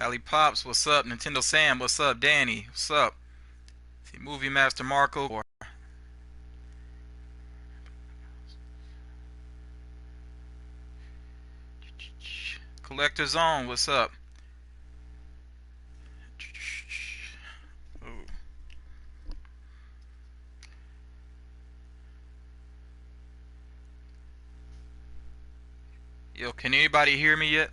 Pally Pops, what's up? Nintendo Sam, what's up? Danny, what's up? See, Movie Master Marco. Collector Zone, what's up? Ooh. Yo, can anybody hear me yet?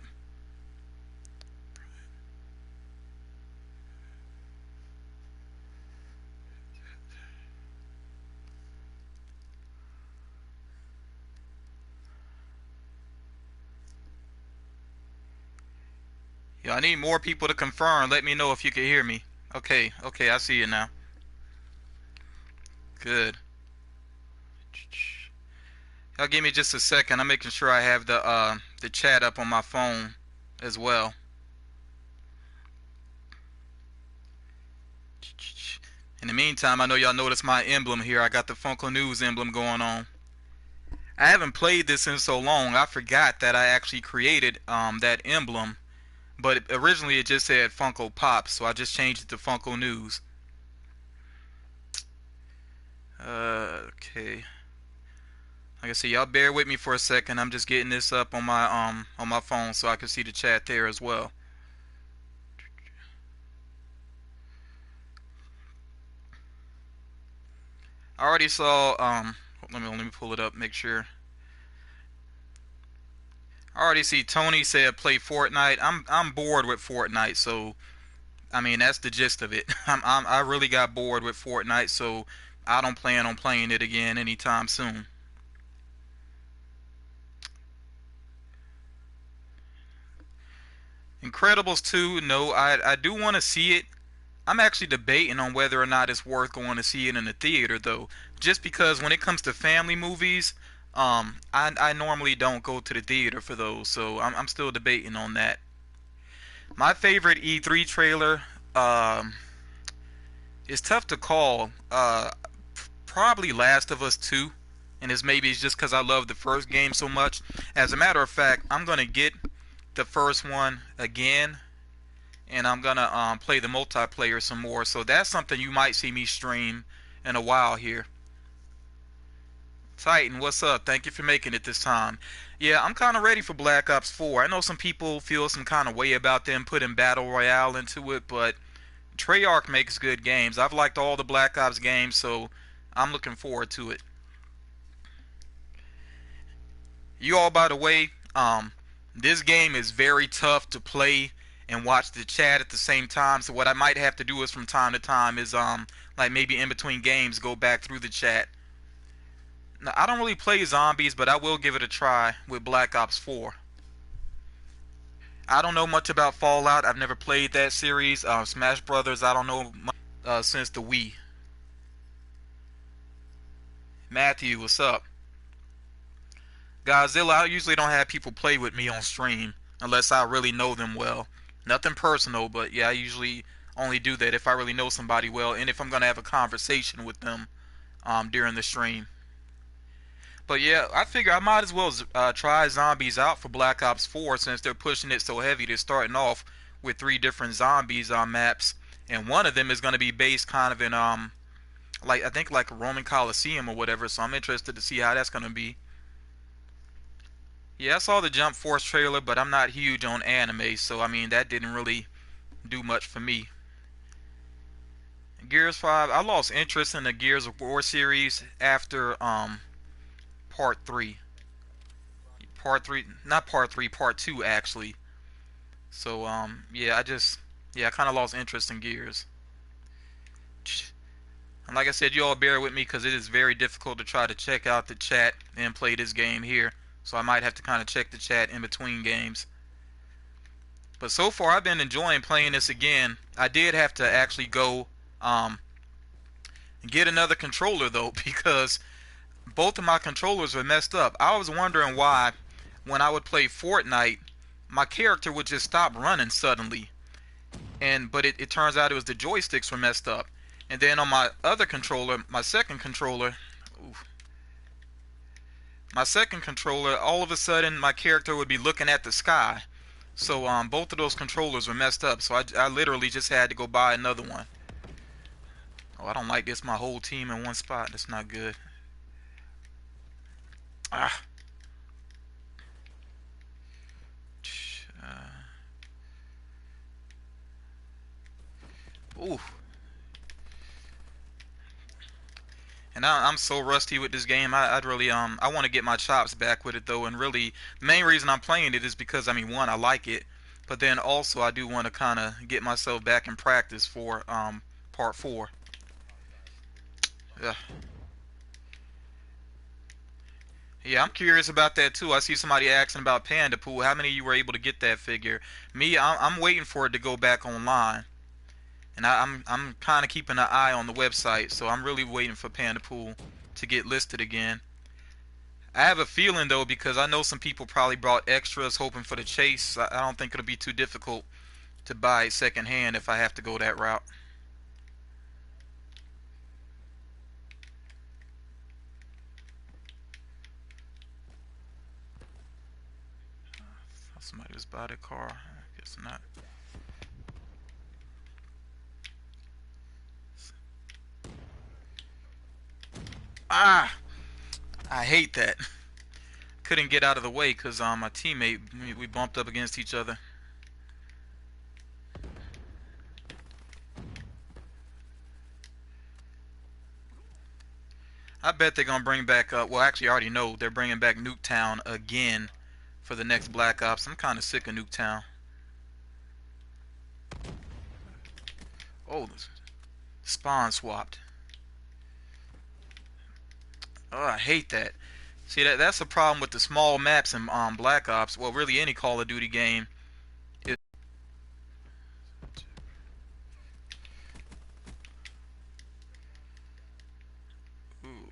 Yo, I need more people to confirm. Let me know if you can hear me. Okay, okay, I see you now. Good. Y'all give me just a second. I'm making sure I have the chat up on my phone as well. In the meantime, I know y'all noticed my emblem here. I got the Funko News emblem going on. I haven't played this in so long. I forgot that I actually created that emblem, but originally it just said Funko Pop, so I just changed it to Funko News. Okay. Like I said, y'all bear with me for a second. I'm just getting this up on my phone so I can see the chat there as well. I already saw let me pull it up, make sure. I already see Tony said play Fortnite. I'm bored with Fortnite, so I mean that's the gist of it. I really got bored with Fortnite, so I don't plan on playing it again anytime soon. Incredibles 2, no, I do want to see it. I'm actually debating on whether or not it's worth going to see it in the theater though, just because when it comes to family movies, I normally don't go to the theater for those, so I'm still debating on that. My favorite E3 trailer, is tough to call. Probably Last of Us 2, and it's just because I love the first game so much. As a matter of fact, I'm gonna get the first one again, and I'm gonna play the multiplayer some more. So that's something you might see me stream in a while here. Titan, what's up? Thank you for making it this time. Yeah, I'm kind of ready for Black Ops 4. I know some people feel some kind of way about them putting Battle Royale into it, but Treyarch makes good games. I've liked all the Black Ops games, so I'm looking forward to it. You all, by the way, this game is very tough to play and watch the chat at the same time. So what I might have to do is from time to time is like maybe in between games go back through the chat. Now, I don't really play zombies, but I will give it a try with Black Ops 4. I don't know much about Fallout. I've never played that series. Smash Brothers, I don't know much since the Wii. Matthew, what's up? Godzilla, I usually don't have people play with me on stream unless I really know them well. Nothing personal, but yeah, I usually only do that if I really know somebody well and if I'm gonna have a conversation with them during the stream. But yeah, I figure I might as well try zombies out for Black Ops 4 since they're pushing it so heavy. They're starting off with three different zombies on maps, and one of them is gonna be based kind of in like I think like a Roman Coliseum or whatever. So I'm interested to see how that's gonna be. Yeah, I saw the Jump Force trailer, but I'm not huge on anime, so I mean that didn't really do much for me. Gears 5, I lost interest in the Gears of War series after part 3. Part 3, not part 3, part 2 actually. So yeah, I kind of lost interest in Gears. And like I said, you all bear with me because it is very difficult to try to check out the chat and play this game here. So I might have to kind of check the chat in between games. But so far, I've been enjoying playing this again. I did have to actually go um, get another controller though because both of my controllers were messed up. I was wondering why when I would play Fortnite, my character would just stop running suddenly. But it turns out it was the joysticks were messed up. And then on my other controller, oof, my second controller, all of a sudden my character would be looking at the sky. So both of those controllers were messed up. So I literally just had to go buy another one. Oh, I don't like this. My whole team in one spot. That's not good. Ah. Ooh. And I'm so rusty with this game. I'd really I want to get my chops back with it though. And really, the main reason I'm playing it is because I mean, one, I like it, but then also I do want to kind of get myself back in practice for part 4. Yeah. Yeah, I'm curious about that too. I see somebody asking about Panda Pool. How many of you were able to get that figure? Me, I'm waiting for it to go back online, and I'm kind of keeping an eye on the website. So I'm really waiting for Panda Pool to get listed again. I have a feeling though, because I know some people probably brought extras hoping for the chase. I don't think it'll be too difficult to buy it secondhand if I have to go that route. Somebody was by the car. I guess not. Ah! I hate that. Couldn't get out of the way because my teammate, we bumped up against each other. I bet they're gonna bring back well, actually I already know they're bringing back Nuketown again for the next Black Ops. I'm kind of sick of Nuketown. Oh, spawn swapped. Oh, I hate that. See, that's the problem with the small maps in Black Ops. Well, really any Call of Duty game. It, ooh.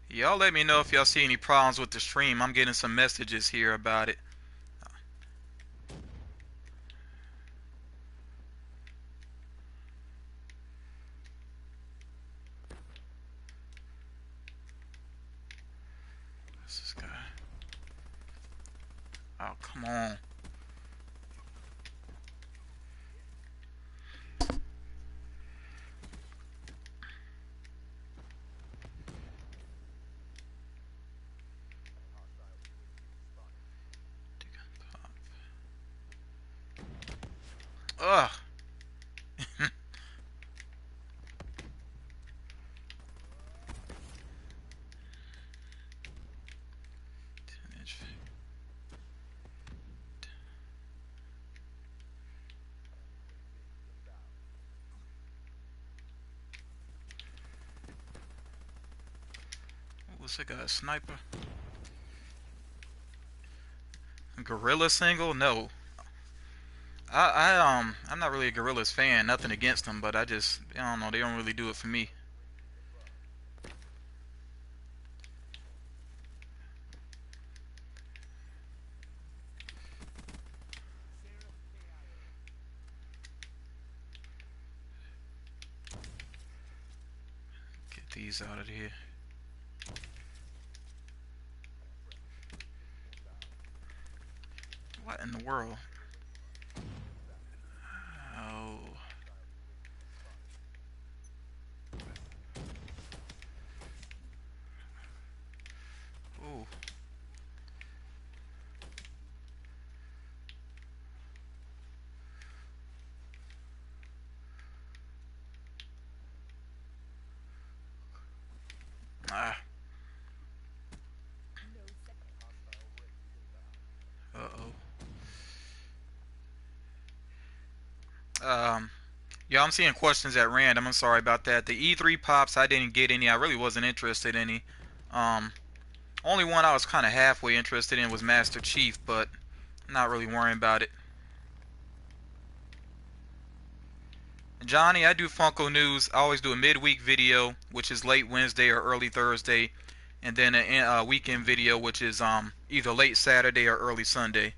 Y'all let me know if y'all see any problems with the stream. I'm getting some messages here about it. What's this guy? Oh, come on. Ugh. What's that guy? A sniper? Gorilla single? No. I'm not really a Gorillas fan. Nothing against them, but I don't know. They don't really do it for me. Get these out of here. What in the world? Oh. Ooh. Ah. Uh-oh. Yeah, I'm seeing questions at random. I'm sorry about that. The E3 pops, I didn't get any. I really wasn't interested in any. Um, Only one I was kind of halfway interested in was Master Chief, but I'm not really worrying about it. Johnny, I do Funko News. I always do a midweek video, which is late Wednesday or early Thursday, and then a weekend video, which is either late Saturday or early Sunday.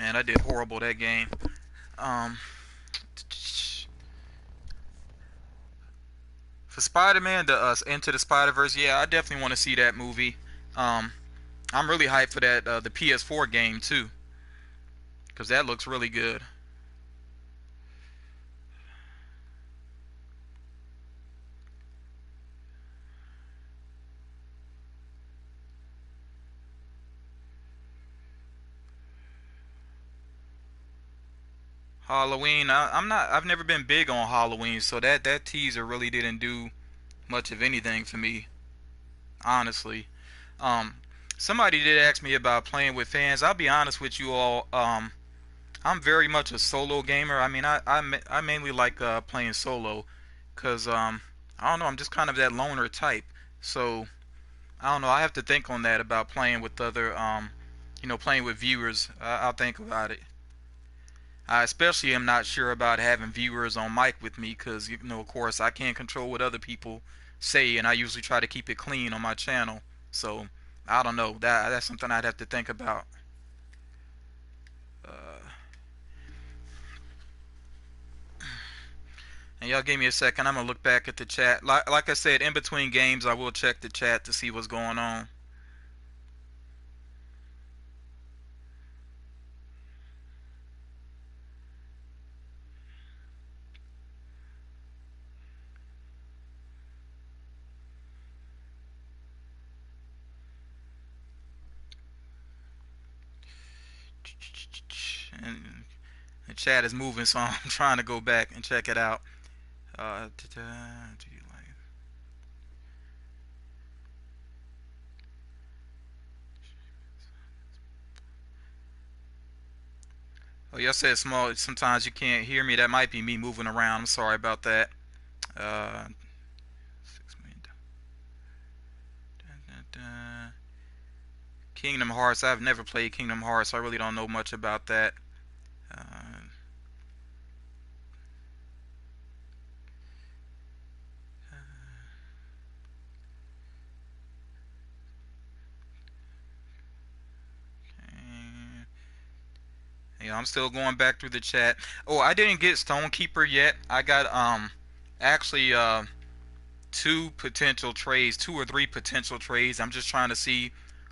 Man, I did horrible that game. Um, for Spider-Man, the Into the Spider-Verse, yeah, I definitely want to see that movie. Um, I'm really hyped for that the PS4 game too, because that looks really good. Halloween, I'm not. I've never been big on Halloween, so that teaser really didn't do much of anything for me, honestly. Um, Somebody did ask me about playing with fans. I'll be honest with you all. I'm very much a solo gamer. I mean, I mainly like playing solo, cause I don't know. I'm just kind of that loner type. So I don't know. I have to think on that about playing with other playing with viewers. I'll think about it. I especially am not sure about having viewers on mic with me because, of course, I can't control what other people say, and I usually try to keep it clean on my channel. So, I don't know. That's something I'd have to think about. Uh, and y'all give me a second. I'm gonna look back at the chat. Like I said, in between games, I will check the chat to see what's going on. And the chat is moving, so I'm trying to go back and check it out. Do you like? Oh, y'all said small. Sometimes you can't hear me. That might be me moving around. I'm sorry about that. Uh, 6 million. Kingdom Hearts. I've never played Kingdom Hearts, so I really don't know much about that. Uh, okay. Yeah, I'm still going back through the chat. Oh, I didn't get Stonekeeper yet. I got actually two potential trades, two or three potential trades. I'm just trying to see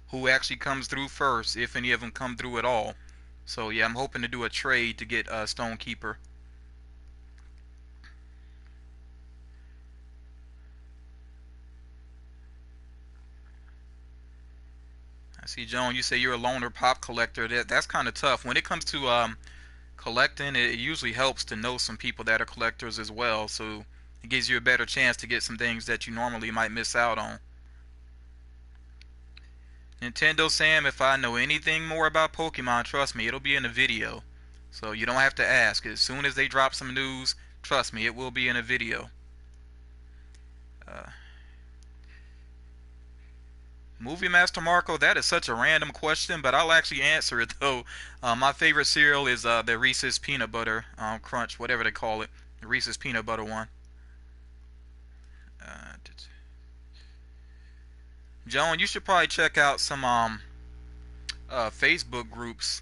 who actually comes through first, if any of them come through at all. So yeah, I'm hoping to do a trade to get Stonekeeper. I see, Joan. You say you're a loner pop collector. That's kind of tough. When it comes to collecting, it usually helps to know some people that are collectors as well. So it gives you a better chance to get some things that you normally might miss out on. Nintendo Sam, if I know anything more about Pokemon, trust me, it'll be in a video. So you don't have to ask. As soon as they drop some news, trust me, it will be in a video. Uh, Movie Master Marco, that is such a random question, but I'll actually answer it though. My favorite cereal is the Reese's Peanut Butter Crunch, whatever they call it, the Reese's Peanut Butter one. Uh, Joan, you should probably check out some Facebook groups.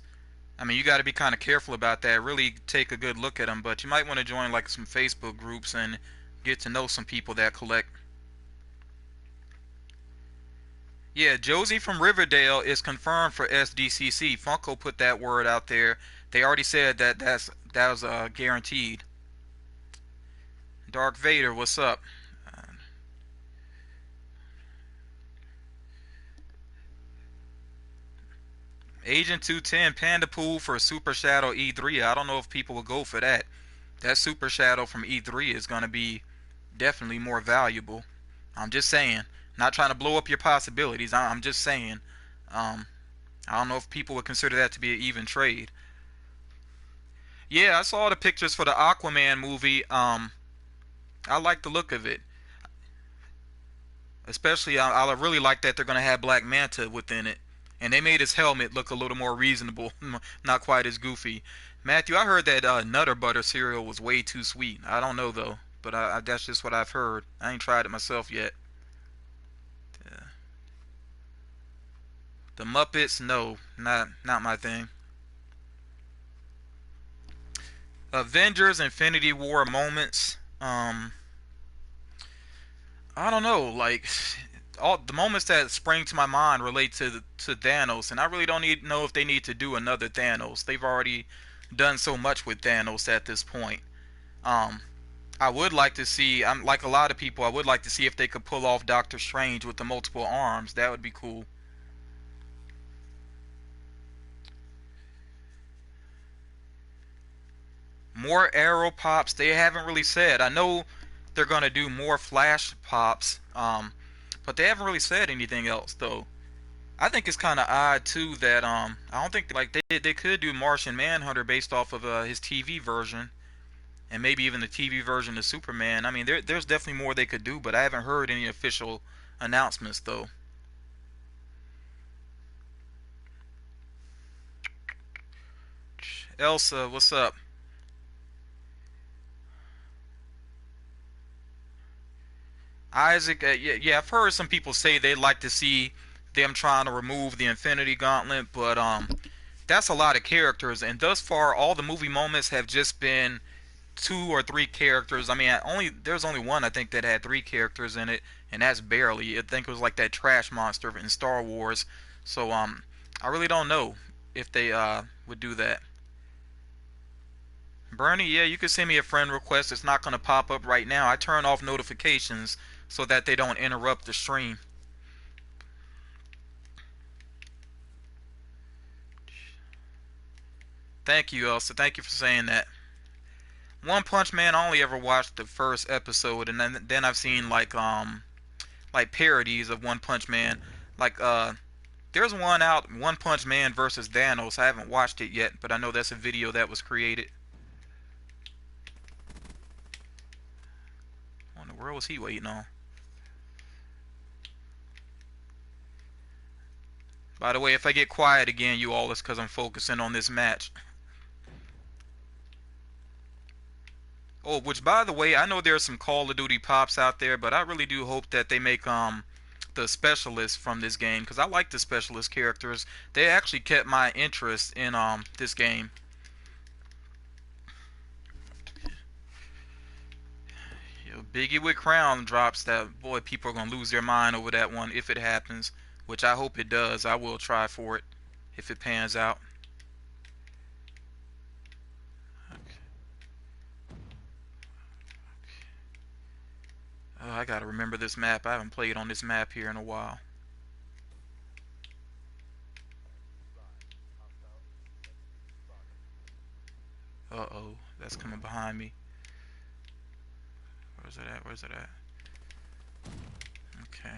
I mean, you got to be kind of careful about that. Really take a good look at them, but you might want to join like some Facebook groups and get to know some people that collect. Yeah, Josie from Riverdale is confirmed for SDCC. Funko put that word out there. They already said that was guaranteed. Dark Vader, what's up? Uh, Agent 210 Panda Pool for Super Shadow E3. I don't know if people will go for that. That Super Shadow from E3 is going to be definitely more valuable. I'm just saying. Not trying to blow up your possibilities. I'm just saying. Um, I don't know if people would consider that to be an even trade. Yeah, I saw the pictures for the Aquaman movie. I like the look of it. Especially, I really like that they're gonna have Black Manta within it, and they made his helmet look a little more reasonable, not quite as goofy. Matthew, I heard that Nutter Butter cereal was way too sweet. I don't know though, but that's just what I've heard. I ain't tried it myself yet. Uh, the Muppets, no, not my thing. Avengers Infinity War moments. I don't know, like all the moments that spring to my mind relate to Thanos, and I really don't know if they need to do another Thanos. They've already done so much with Thanos at this point. Um, I would like to see, I'm like a lot of people, I would like to see if they could pull off Doctor Strange with the multiple arms. That would be cool. More arrow pops. They haven't really said. I know they're gonna do more flash pops, but they haven't really said anything else though. I think it's kind of odd too that I don't think like they could do Martian Manhunter based off of his TV version and maybe even the TV version of Superman. I mean, there's definitely more they could do, but I haven't heard any official announcements though. Elsa, what's up? Isaac, yeah, I've heard some people say they'd like to see them trying to remove the Infinity Gauntlet, but that's a lot of characters, and thus far all the movie moments have just been two or three characters. I mean, there's only one I think that had three characters in it, and that's barely. I think it was like that trash monster in Star Wars. So I really don't know if they would do that. Bernie, yeah, you can send me a friend request. It's not gonna pop up right now. I turn off notifications so that they don't interrupt the stream. Thank you, Elsa. Thank you for saying that. One Punch Man, I only ever watched the first episode, and then I've seen like parodies of One Punch Man. Like there's one out, One Punch Man versus Thanos. I haven't watched it yet, but I know that's a video that was created. What in the world was he waiting on? By the way, if I get quiet again, you all, it's because I'm focusing on this match. Oh, which by the way, I know there's some Call of Duty pops out there, but I really do hope that they make the specialists from this game because I like the specialist characters. They actually kept my interest in this game. You know, Biggie with Crown drops that boy. People are gonna lose their mind over that one if it happens, which I hope it does. I will try for it if it pans out. Okay. Oh, I gotta remember this map. I haven't played on this map here in a while. Uh-oh, that's coming behind me. Where's it at? Where's it at? Okay.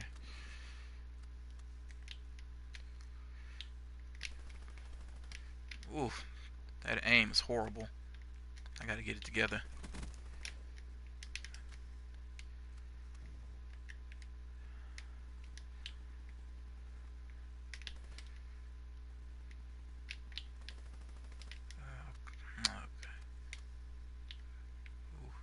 Oof, that aim is horrible. I gotta get it together. Okay. Oof.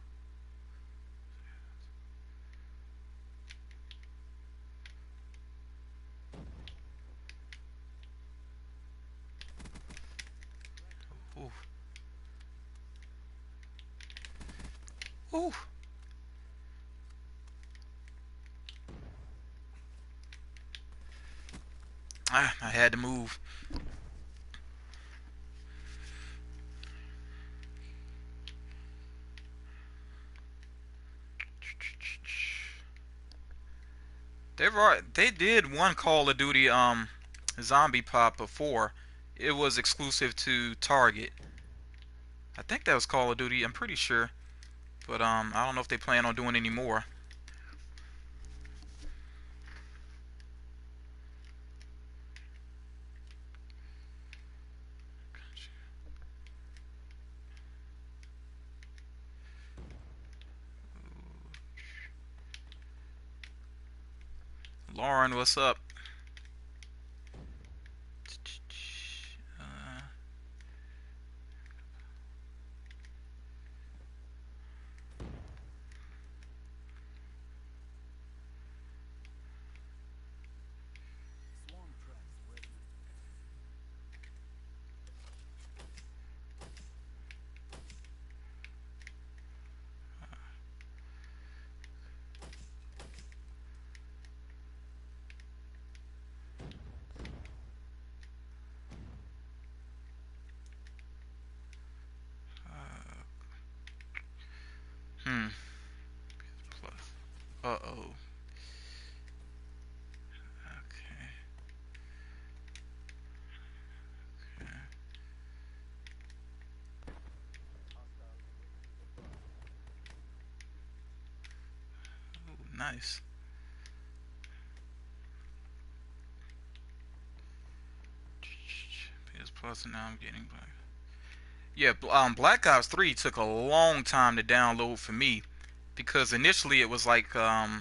Oof. Oof. Ah, I had to move. They did one Call of Duty zombie pop before. It was exclusive to Target. I think that was Call of Duty. I'm pretty sure, but I don't know if they plan on doing any more. Lauren, what's up? Uh, Uh-oh. Okay. Ooh, nice. PS Plus, and now I'm getting Black. Yeah, Black Ops 3 took a long time to download for me because initially it was like I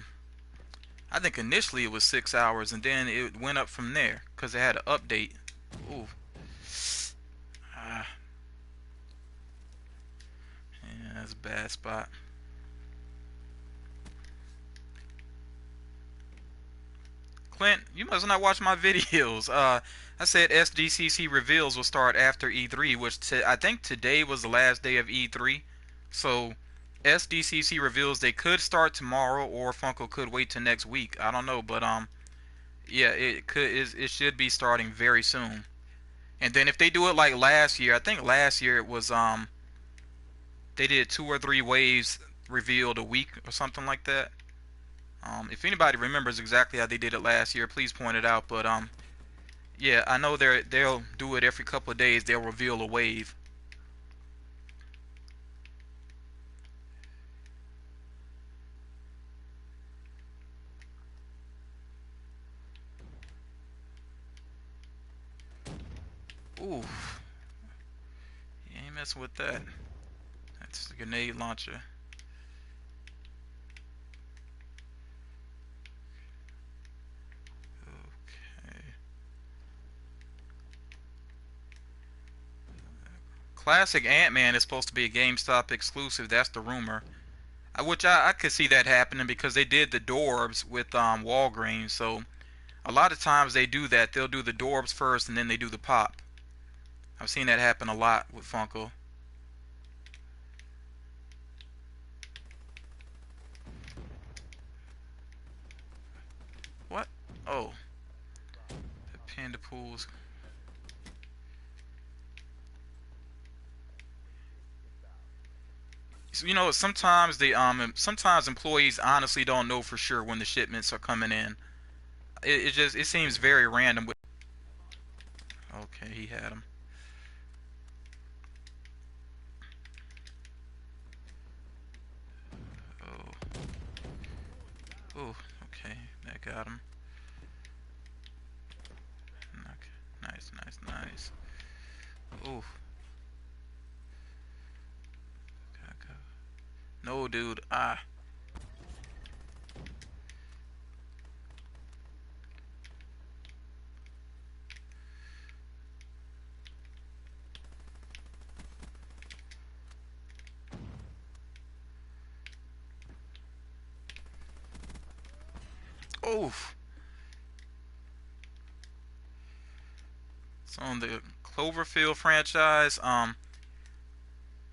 think initially it was 6 hours, and then it went up from there because it had an update. Ooh, ah, yeah, that's a bad spot. Clint, you must not watch my videos. I said SDCC reveals will start after E3, which I think today was the last day of E3. So SDCC reveals they could start tomorrow, or Funko could wait till next week. I don't know, but yeah, it should be starting very soon. And then if they do it like last year, I think last year it was they did 2 or 3 waves revealed a week or something like that. If anybody remembers exactly how they did it last year, please point it out. But yeah, I know they'll do it every couple of days. They'll reveal a wave. Ooh, you ain't messing with that. That's the grenade launcher. Okay. Classic Ant-Man is supposed to be a GameStop exclusive. That's the rumor. Which I could see that happening because they did the Dorbs with Walgreens. So a lot of times they do that. They'll do the Dorbs first and then they do the pop. I've seen that happen a lot with Funko. What? Oh, the Panda Pools. So, sometimes employees honestly don't know for sure when the shipments are coming in. It seems very random. Okay, he had them. Oh, oh, okay, that got him. Okay, nice, nice, nice. Oh, no, dude. Ah, oh. So on the Cloverfield franchise,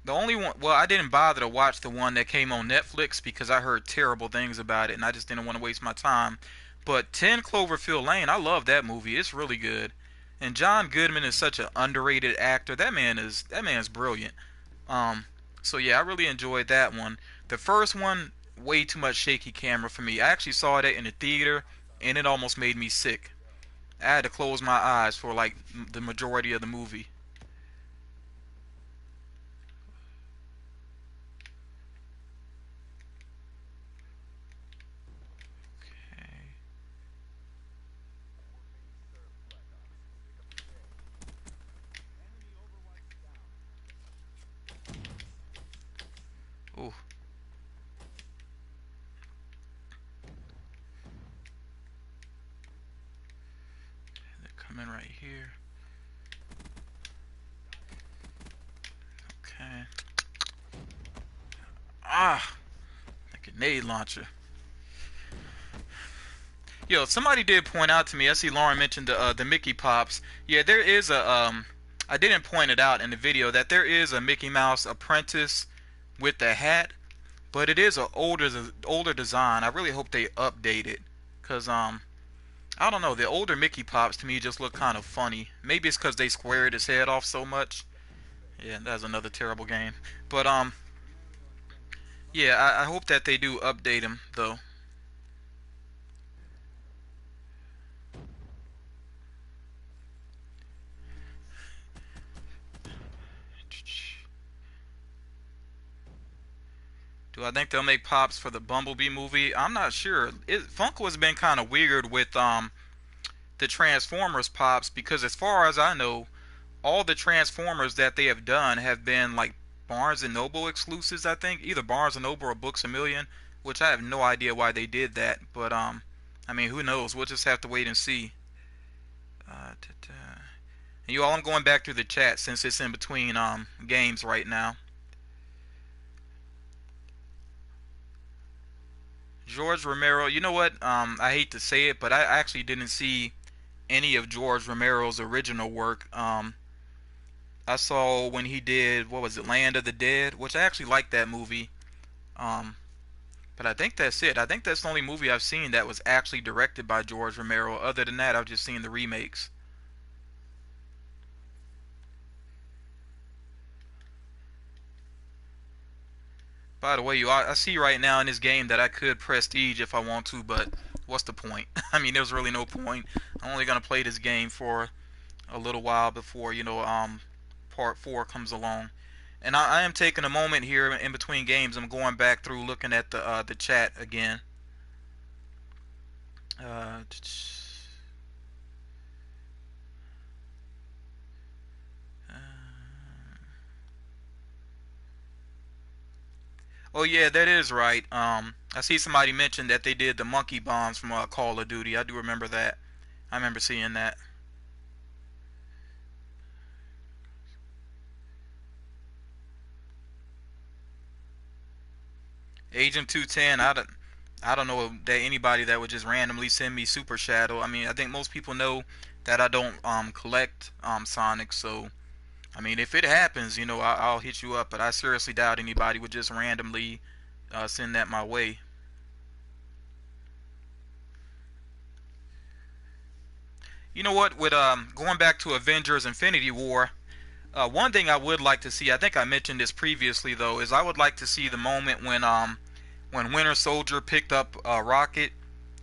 the only one, well, I didn't bother to watch the one that came on Netflix because I heard terrible things about it and I just didn't want to waste my time. But 10 Cloverfield Lane, I love that movie. It's really good. And John Goodman is such an underrated actor. That man's brilliant. Um so yeah, I really enjoyed that one. The first one, way too much shaky camera for me. I actually saw that in the theater and it almost made me sick. I had to close my eyes for like the majority of the movie. Okay. Ooh, they're coming right here. Okay. Ah, the grenade launcher. Yo, somebody did point out to me. I see Lauren mentioned the Mickey Pops. Yeah, there is a I didn't point it out in the video that there is a Mickey Mouse apprentice with the hat, but it is a older design. I really hope they update it, cause I don't know, the older Mickey Pops to me just look kind of funny. Maybe it's cause they squared his head off so much. Yeah, that's another terrible game. But yeah, I hope that they do update him though. Do I think they'll make Pops for the Bumblebee movie? I'm not sure. Funko has been kind of weird with the Transformers Pops because as far as I know, all the Transformers that they have done have been like Barnes and Noble exclusives. I think either Barnes and Noble or Books a Million, which I have no idea why they did that. But I mean, who knows? We'll just have to wait and see. And you all, I'm going back through the chat since it's in between games right now. George Romero, you know what? I hate to say it, but I actually didn't see any of George Romero's original work. I saw when he did, what was it, Land of the Dead, which I actually liked that movie. Um, but I think that's it. I think that's the only movie I've seen that was actually directed by George Romero. Other than that, I've just seen the remakes. By the way, I see right now in this game that I could prestige if I want to, but what's the point? I mean, there's really no point. I'm only gonna play this game for a little while before part four comes along. And I am taking a moment here in between games. I'm going back through looking at the chat again. Uh, oh yeah, that is right. I see somebody mentioned that they did the monkey bombs from Call of Duty. I do remember that. I remember seeing that. Agent 210. I don't know that anybody that would just randomly send me Super Shadow. I mean, I think most people know that I don't collect Sonic, so I mean, if it happens, I'll hit you up. But I seriously doubt anybody would just randomly send that my way. You know what? With going back to Avengers: Infinity War, one thing I would like to see. I think I mentioned this previously though, is I would like to see the moment when Winter Soldier picked up Rocket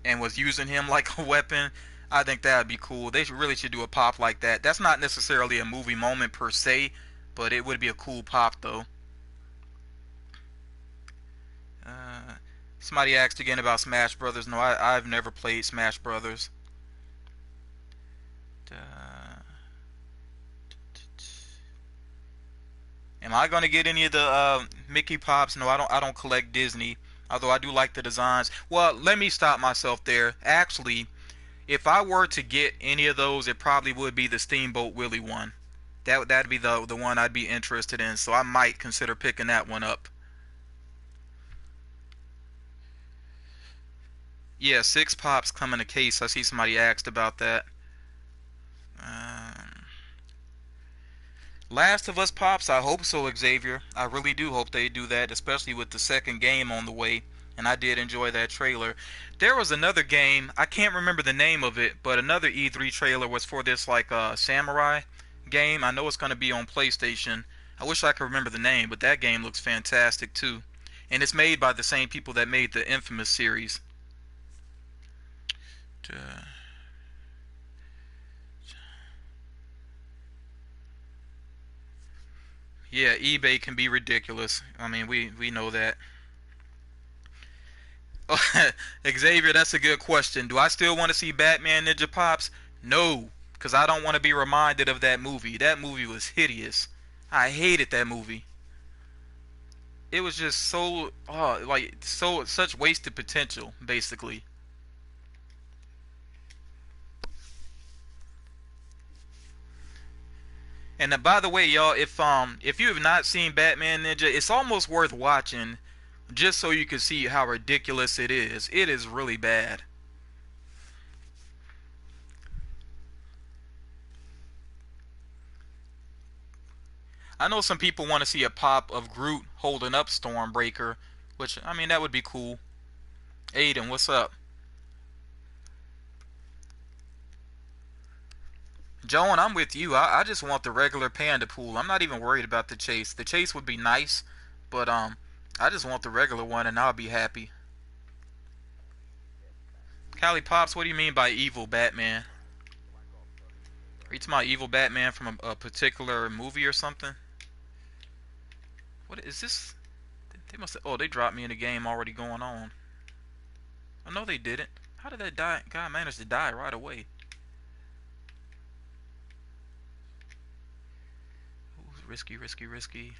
and was using him like a weapon. I think that would be cool. They really should do a pop like that. That's not necessarily a movie moment per se, but it would be a cool pop though. Uh, Somebody asked again about Smash Brothers. No, I've never played Smash Brothers. Uh, am I gonna get any of the Mickey Pops? No, I don't. I don't collect Disney. Although I do like the designs. Well, let me stop myself there. Actually, if I were to get any of those, it probably would be the Steamboat Willie one. That'd be the one I'd be interested in. So I might consider picking that one up. Yeah, six pops come in a case. I see somebody asked about that. Um, Last of Us pops. I hope so, Xavier. I really do hope they do that, especially with the second game on the way. And I did enjoy that trailer. There was another game. I can't remember the name of it, but another E3 trailer was for this like samurai game. I know it's gonna be on PlayStation. I wish I could remember the name, but that game looks fantastic too. And it's made by the same people that made the Infamous series. Uh, yeah, eBay can be ridiculous. I mean, we know that. Xavier, that's a good question. Do I still want to see Batman Ninja Pops? No, because I don't want to be reminded of that movie. That movie was hideous. I hated that movie. It was just so, like, so such wasted potential, basically. And by the way, y'all, if you have not seen Batman Ninja, it's almost worth watching, just so you can see how ridiculous it is. It is really bad. I know some people want to see a pop of Groot holding up Stormbreaker, which I mean that would be cool. Aiden, what's up? Joan, I'm with you. I just want the regular panda pool. I'm not even worried about the chase. The chase would be nice, but I just want the regular one and I'll be happy. Callie Pops, what do you mean by evil Batman? Are you talking about evil Batman from a particular movie or something? What is this? They must have. Oh, they dropped me in the game already going on. Oh no, they didn't. How did that guy manage to die right away? Ooh, risky, risky, risky.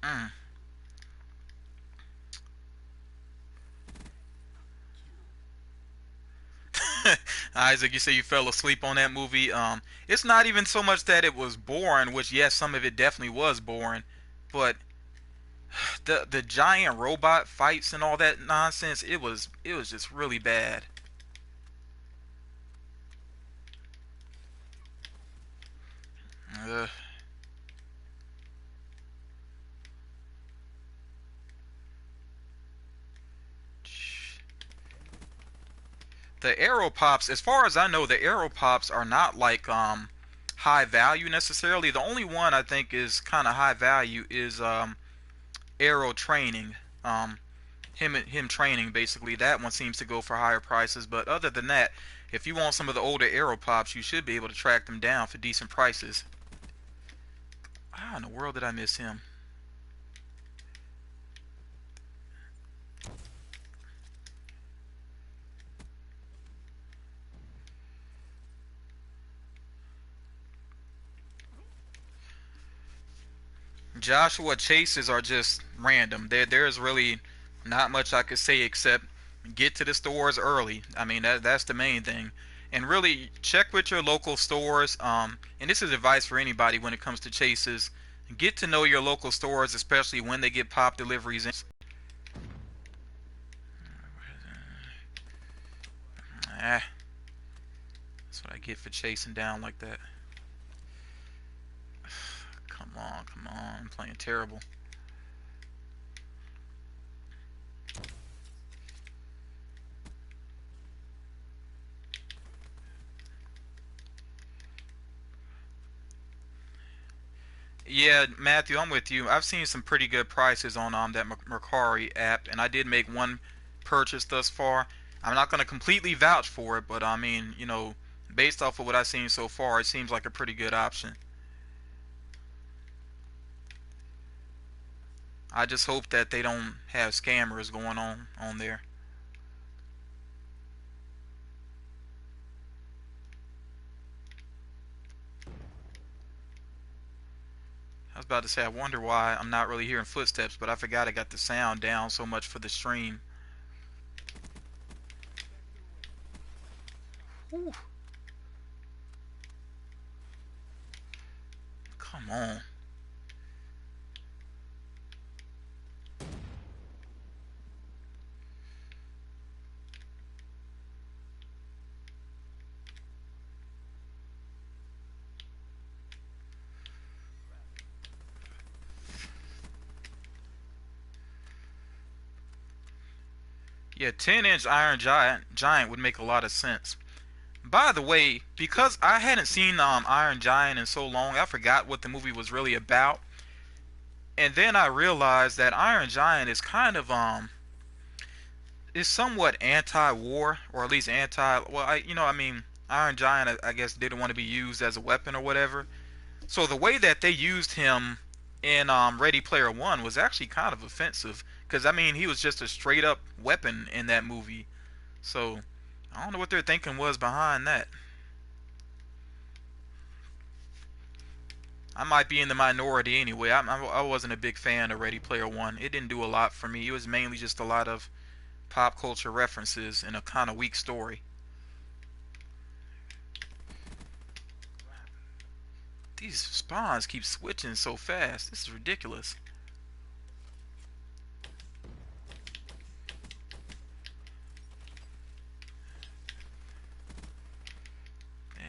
Mm. Isaac, you say you fell asleep on that movie. It's not even so much that it was boring, which yes, some of it definitely was boring, but the giant robot fights and all that nonsense, it was just really bad. Ugh. The arrow pops, as far as I know, the arrow pops are not like high value necessarily. The only one I think is kind of high value is arrow training. Um, him training basically. That one seems to go for higher prices. But other than that, if you want some of the older arrow pops, you should be able to track them down for decent prices. How in the world did I miss him? Joshua chases are just random. There's really not much I could say except get to the stores early. I mean that's the main thing. And really check with your local stores. And this is advice for anybody when it comes to chases. Get to know your local stores, especially when they get pop deliveries in. Ah, that's what I get for chasing down like that. Come on, come on. I'm playing terrible. Yeah, Matthew, I'm with you. I've seen some pretty good prices on that Mercari app, and I did make one purchase thus far. I'm not going to completely vouch for it, but I mean, based off of what I've seen so far, it seems like a pretty good option. I just hope that they don't have scammers going on there. I was about to say, I wonder why I'm not really hearing footsteps, but I forgot I got the sound down so much for the stream. Whew, come on. Yeah, 10-inch Iron Giant would make a lot of sense. By the way, because I hadn't seen Iron Giant in so long, I forgot what the movie was really about. And then I realized that Iron Giant is kind of is somewhat anti-war, or at least anti. Well, I mean, Iron Giant, I guess, didn't want to be used as a weapon or whatever. So the way that they used him in Ready Player One was actually kind of offensive, because I mean, he was just a straight up weapon in that movie. So I don't know what their thinking was behind that. I might be in the minority anyway. I wasn't a big fan of Ready Player One. It didn't do a lot for me. It was mainly just a lot of pop culture references and a kind of weak story. These spawns keep switching so fast. This is ridiculous.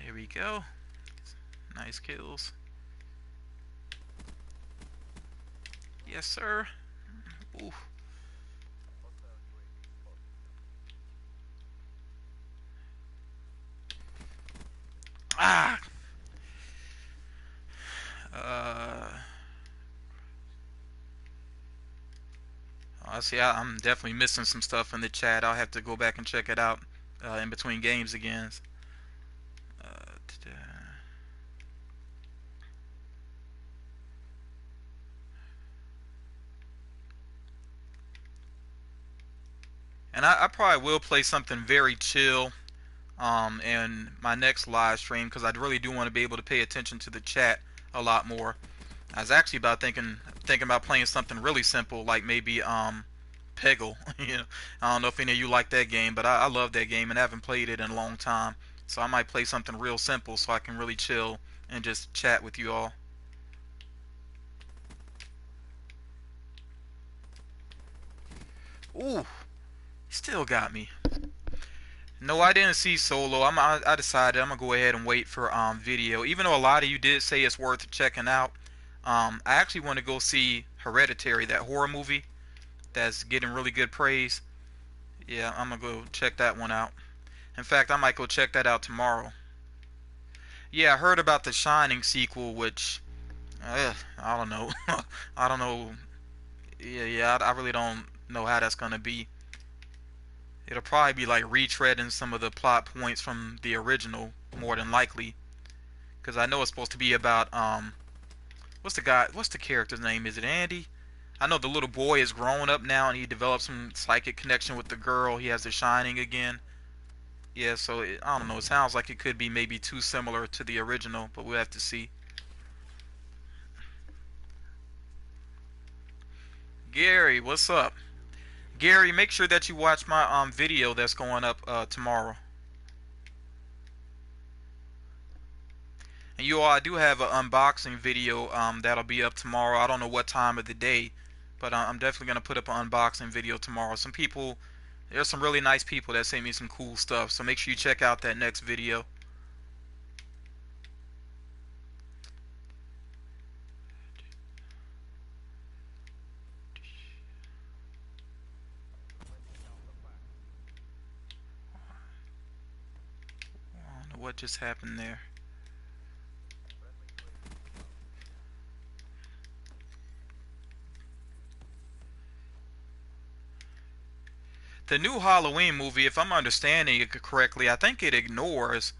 There we go. Nice kills. Yes, sir. Ooh. Ah. Uh. I see. I'm definitely missing some stuff in the chat. I'll have to go back and check it out in between games again. And I probably will play something very chill in my next live stream because I really do want to be able to pay attention to the chat a lot more. I was actually about thinking about playing something really simple like maybe Peggle. You know, I don't know if any of you like that game, but I love that game and I haven't played it in a long time. So I might play something real simple so I can really chill and just chat with you all. Ooh, still got me. No, I didn't see Solo. I decided I'm gonna go ahead and wait for video. Even though a lot of you did say it's worth checking out, I actually want to go see Hereditary, that horror movie that's getting really good praise. Yeah, I'm gonna go check that one out. In fact, I might go check that out tomorrow. Yeah, I heard about the Shining sequel, which I don't know. I don't know. Yeah, I really don't know how that's gonna be. It'll probably be like retreading some of the plot points from the original, more than likely. Because I know it's supposed to be about what's the character's name? Is it Andy? I know the little boy is grown up now and he develops some psychic connection with the girl. He has the Shining again. Yeah, so I don't know. It sounds like it could be maybe too similar to the original, but we'll have to see. Gary, what's up? Gary, make sure that you watch my video that's going up tomorrow. And you all, I do have an unboxing video that'll be up tomorrow. I don't know what time of the day, but I'm definitely gonna put up an unboxing video tomorrow. There's some really nice people that sent me some cool stuff, so make sure you check out that next video. I don't know what just happened there. The new Halloween movie, if I'm understanding it correctly, I think it ignores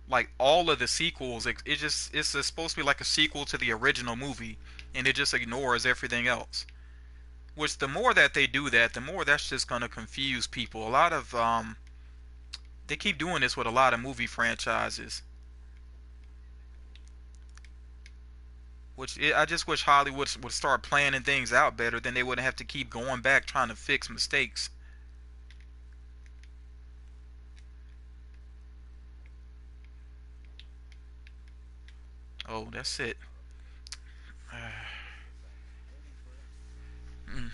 like all of the sequels. It's supposed to be like a sequel to the original movie, and it just ignores everything else. Which the more that they do that, the more that's just gonna confuse people. A lot of they keep doing this with a lot of movie franchises. I just wish Hollywood would start planning things out better, then they wouldn't have to keep going back trying to fix mistakes. Oh, that's it. Mm.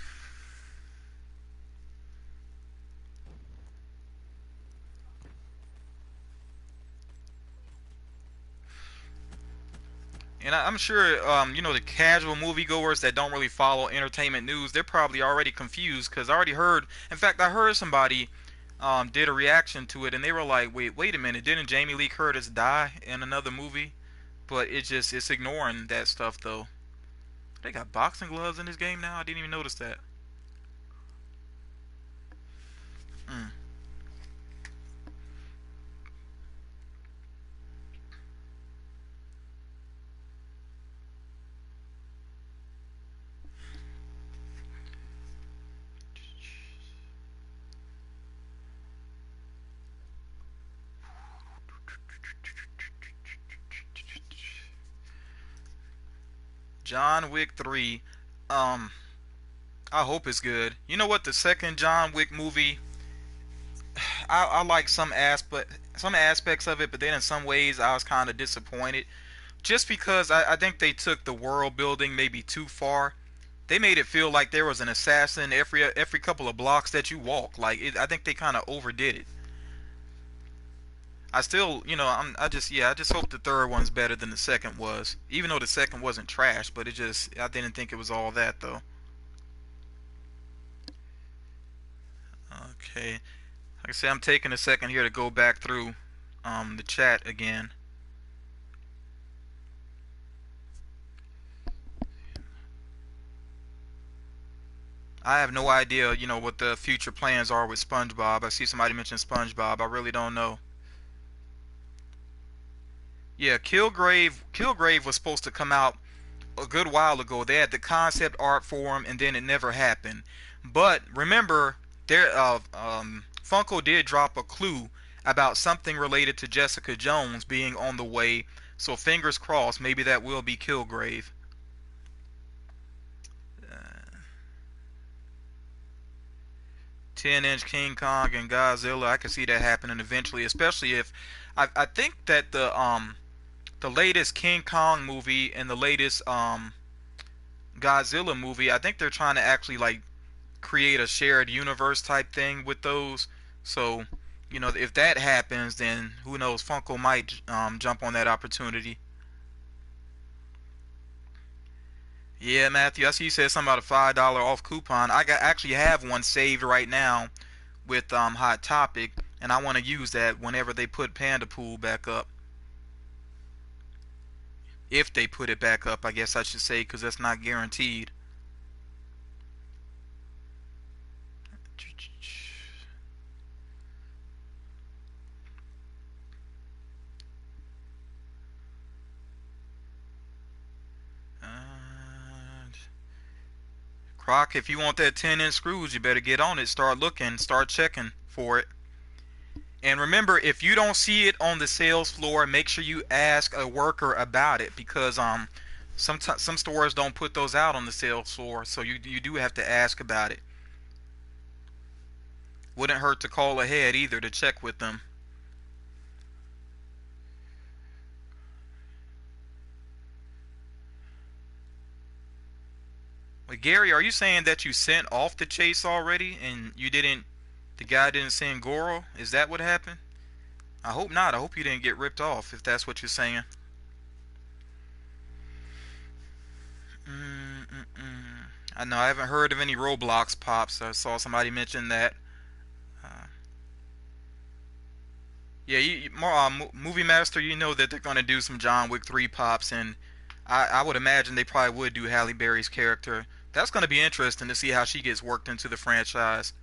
And I'm sure, the casual moviegoers that don't really follow entertainment news, they're probably already confused because I already heard. In fact, I heard somebody did a reaction to it, and they were like, "Wait a minute! Didn't Jamie Lee Curtis die in another movie?" But it's ignoring that stuff though. They got boxing gloves in this game now. I didn't even notice that. Mm. John Wick 3. Um, I hope it's good. You know what? The second John Wick movie, I like some aspects of it, but then in some ways I was kind of disappointed. Just because I think they took the world building maybe too far. They made it feel like there was an assassin every couple of blocks that you walk. I think they kind of overdid it. I still, I just hope the third one's better than the second was. Even though the second wasn't trash, but I didn't think it was all that though. Okay, like I said, I'm taking a second here to go back through the chat again. I have no idea, what the future plans are with SpongeBob. I see somebody mention SpongeBob. I really don't know. Yeah, Killgrave was supposed to come out a good while ago. They had the concept art for him, and then it never happened. But remember, Funko did drop a clue about something related to Jessica Jones being on the way. So fingers crossed, maybe that will be Killgrave. 10-inch King Kong and Godzilla, I can see that happening eventually, especially if I think that the latest King Kong movie and the latest Godzilla movie, I think they're trying to actually like create a shared universe type thing with those. So, if that happens, then who knows? Funko might jump on that opportunity. Yeah, Matthew, I see you said something about a $5 off coupon. Actually have one saved right now with Hot Topic, and I want to use that whenever they put Panda Pool back up. If they put it back up, I guess I should say, because that's not guaranteed. Uh, Croc, if you want that 10-inch screws, you better get on it. Start looking, start checking for it. And remember, if you don't see it on the sales floor, make sure you ask a worker about it because some stores don't put those out on the sales floor, so you do have to ask about it. Wouldn't hurt to call ahead either to check with them. Wait, Gary, are you saying that you sent off the chase already and the guy didn't send Goro? Is that what happened? I hope not. I hope you didn't get ripped off if that's what you're saying. Mm-mm-mm. I know I haven't heard of any Roblox pops. I saw somebody mention that. Uh, yeah, Movie Master, you know that they're gonna do some John Wick 3 pops, and I would imagine they probably would do Halle Berry's character. That's gonna be interesting to see how she gets worked into the franchise.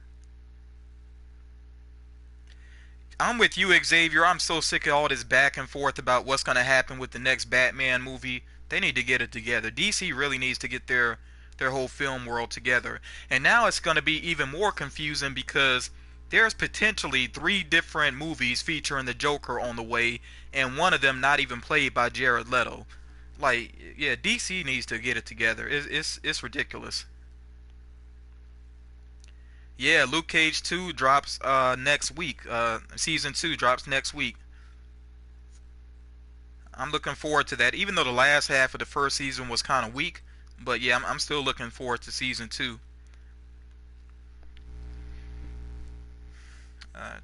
I'm with you, Xavier. I'm so sick of all this back and forth about what's gonna happen with the next Batman movie. They need to get it together. DC really needs to get their whole film world together. And now it's gonna be even more confusing because there's potentially three different movies featuring the Joker on the way, and one of them not even played by Jared Leto. Like, yeah, DC needs to get it together. It's ridiculous. Yeah, Luke Cage 2 drops next week. Season 2 drops next week. I'm looking forward to that. Even though the last half of the first season was kind of weak, but yeah, I'm still looking forward to season 2. Uh,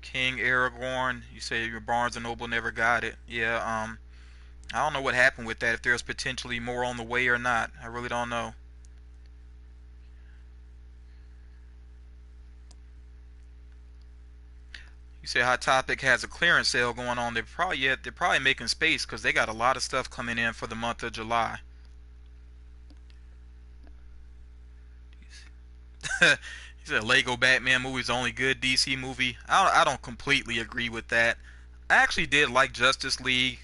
King Aragorn, you say your Barnes and Noble never got it. Yeah, I don't know what happened with that. If there's potentially more on the way or not, I really don't know. You say Hot Topic has a clearance sale going on. They're probably making space because they got a lot of stuff coming in for the month of July. He said Lego Batman movie is the only good DC movie. I don't completely agree with that. I actually did like Justice League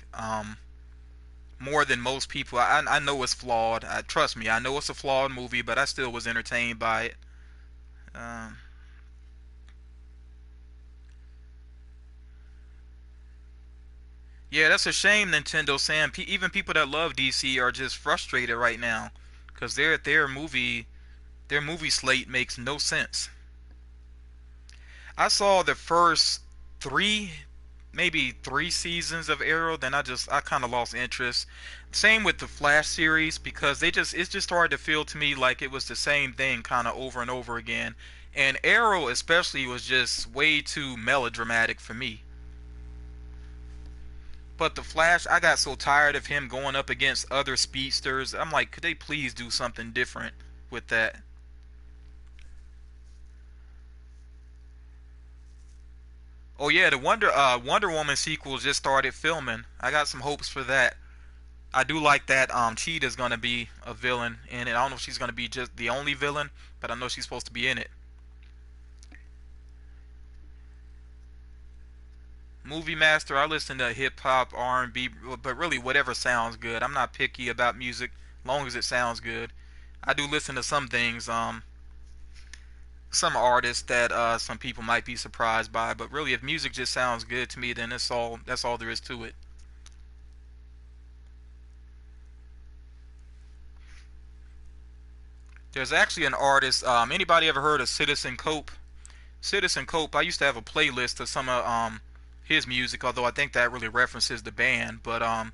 more than most people. I know it's flawed. Trust me, I know it's a flawed movie, but I still was entertained by it. Um, yeah, that's a shame, Nintendo saying even people that love DC are just frustrated right now because their movie slate makes no sense. I saw the first three, maybe three seasons of Arrow, then I kind of lost interest. Same with the Flash series because it's just started to feel to me like it was the same thing kind of over and over again. And Arrow especially was just way too melodramatic for me. But the Flash, I got so tired of him going up against other speedsters. I'm like, could they please do something different with that? Oh yeah, the Wonder Woman sequel just started filming. I got some hopes for that. I do like that Cheetah's gonna be a villain in it. I don't know if she's gonna be just the only villain, but I know she's supposed to be in it. Movie Master, I listen to hip hop, R&B, but really whatever sounds good. I'm not picky about music, long as it sounds good. I do listen to some things, some artists that some people might be surprised by, but really if music just sounds good to me, then that's all there is to it. There's actually an artist. Anybody ever heard of Citizen Cope? Citizen Cope. I used to have a playlist of some of his music, although I think that really references the band. But I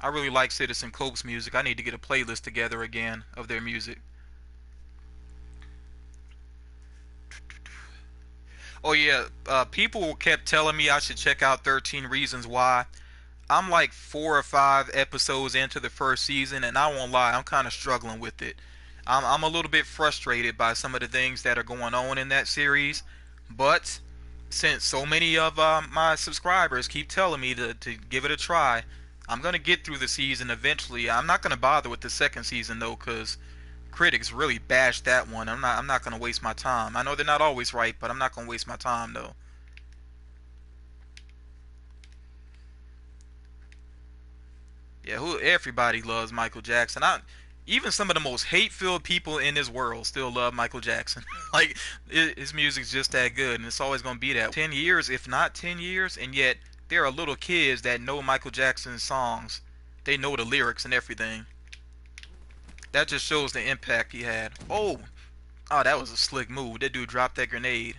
really like Citizen Cope's music. I need to get a playlist together again of their music. Oh yeah, people kept telling me I should check out 13 Reasons Why. I'm like 4 or 5 episodes into the first season, and I won't lie, I'm kind of struggling with it. I'm a little bit frustrated by some of the things that are going on in that series, but since so many of my subscribers keep telling me to give it a try, I'm gonna get through the season eventually. I'm not gonna bother with the second season though, cause critics really bashed that one. I'm not gonna waste my time. I know they're not always right, but I'm not gonna waste my time though. Yeah, who everybody loves Michael Jackson. Even some of the most hate-filled people in this world still love Michael Jackson. Like his music's just that good, and it's always gonna be that. 10 years, if not 10 years, and yet there are little kids that know Michael Jackson's songs. They know the lyrics and everything. That just shows the impact he had. Oh, that was a slick move. That dude dropped that grenade.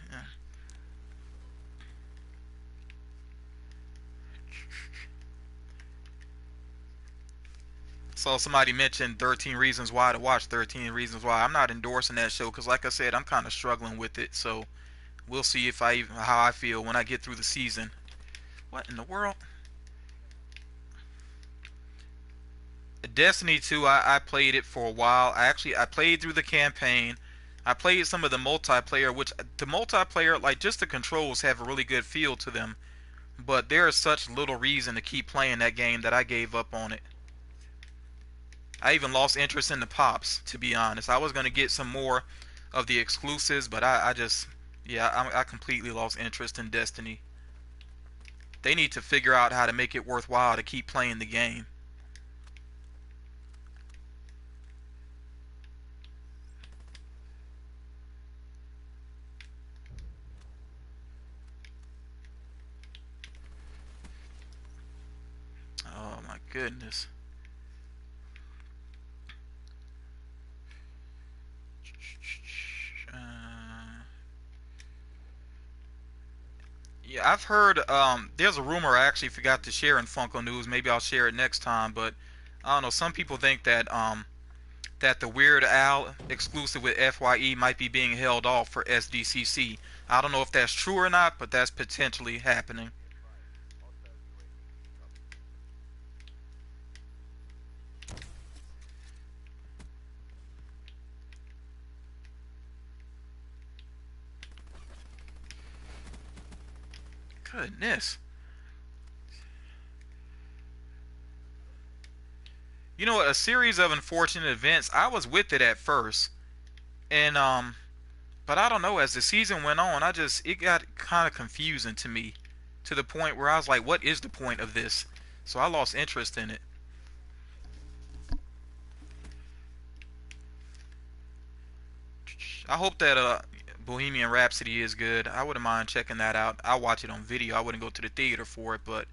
Saw somebody mention 13 Reasons Why to watch 13 Reasons Why. I'm not endorsing that show because, like I said, I'm kind of struggling with it. So we'll see if how I feel when I get through the season. What in the world? Destiny 2, I played it for a while. I played through the campaign. I played some of the multiplayer, which the multiplayer, like just the controls have a really good feel to them. But there is such little reason to keep playing that game that I gave up on it. I even lost interest in the pops, to be honest. I was gonna get some more of the exclusives, but I just, yeah, I completely lost interest in Destiny. They need to figure out how to make it worthwhile to keep playing the game. Oh my goodness. Uh, yeah, I've heard. There's a rumor I actually forgot to share in Funko News. Maybe I'll share it next time. But I don't know. Some people think that the Weird Al exclusive with FYE might be being held off for SDCC. I don't know if that's true or not, but that's potentially happening. Goodness. You know what? A series of unfortunate events. I was with it at first, and but I don't know. As the season went on, it got kind of confusing to me, to the point where I was like, "What is the point of this?" So I lost interest in it. I hope that Bohemian Rhapsody is good. I wouldn't mind checking that out. I'll watch it on video. I wouldn't go to the theater for it, but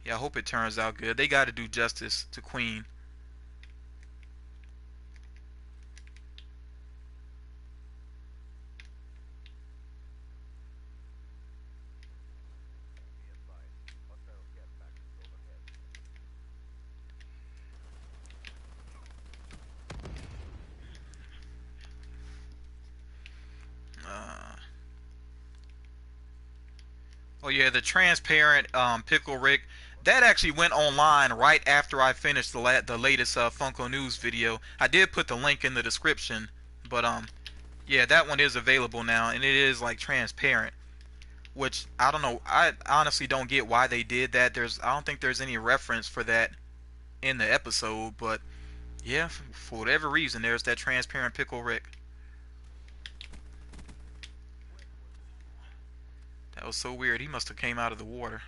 yeah, I hope it turns out good. They got to do justice to Queen. Uh, oh yeah, the transparent pickle Rick. That actually went online right after I finished the latest Funko News video. I did put the link in the description, but yeah, that one is available now, and it is like transparent. Which I don't know. I honestly don't get why they did that. I don't think there's any reference for that in the episode, but yeah, for whatever reason, there's that transparent pickle Rick. That was so weird. He must have came out of the water.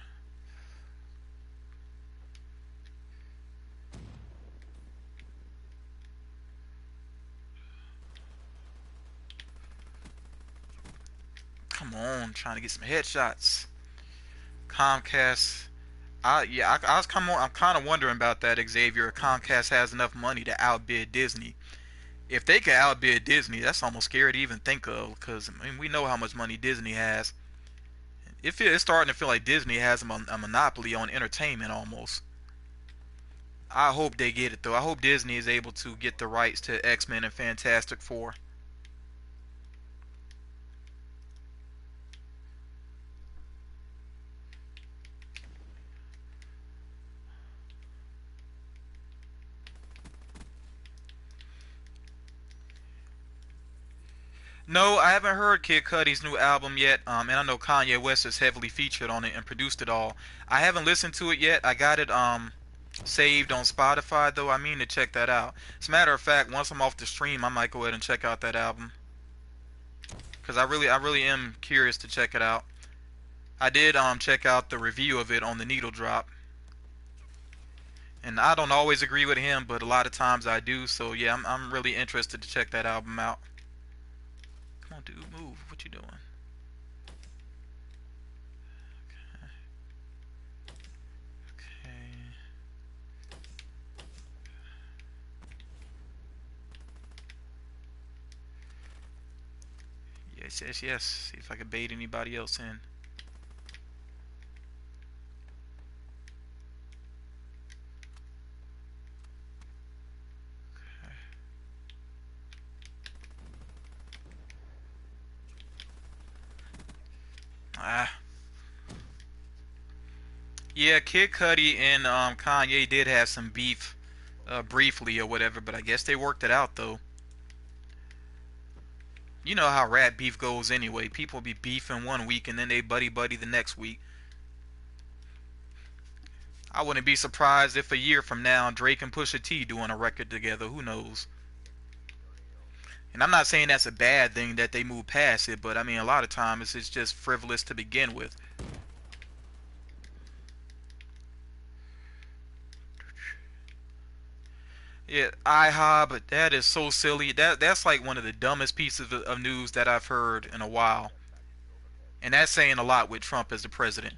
Come on, trying to get some headshots. Comcast. I was I'm kind of wondering about that, Xavier. Comcast has enough money to outbid Disney. If they could outbid Disney, that's almost scary to even think of, because I mean, we know how much money Disney has. It's starting to feel like Disney has a monopoly on entertainment almost. I hope they get it though. I hope Disney is able to get the rights to X-Men and Fantastic Four. No, I haven't heard Kid Cudi's new album yet. And I know Kanye West is heavily featured on it and produced it all. I haven't listened to it yet. I got it saved on Spotify though. I mean to check that out. As a matter of fact, once I'm off the stream, I might go ahead and check out that album because I really am curious to check it out. I did check out the review of it on the Needle Drop, and I don't always agree with him, but a lot of times I do. So yeah, I'm really interested to check that album out. Come on, dude, move. What you doing? Okay. Yes, yes, yes. See if I can bait anybody else in. Ah. Yeah, Kid Cudi and Kanye did have some beef briefly or whatever, but I guess they worked it out though. You know how rap beef goes anyway. People be beefing one week and then they buddy buddy the next week. I wouldn't be surprised if a year from now Drake and Pusha T doing a record together. Who knows? And I'm not saying that's a bad thing that they move past it, but I mean a lot of times it's just frivolous to begin with. Yeah, IHOB, that is so silly. That's like one of the dumbest pieces of news that I've heard in a while. And that's saying a lot with Trump as the president.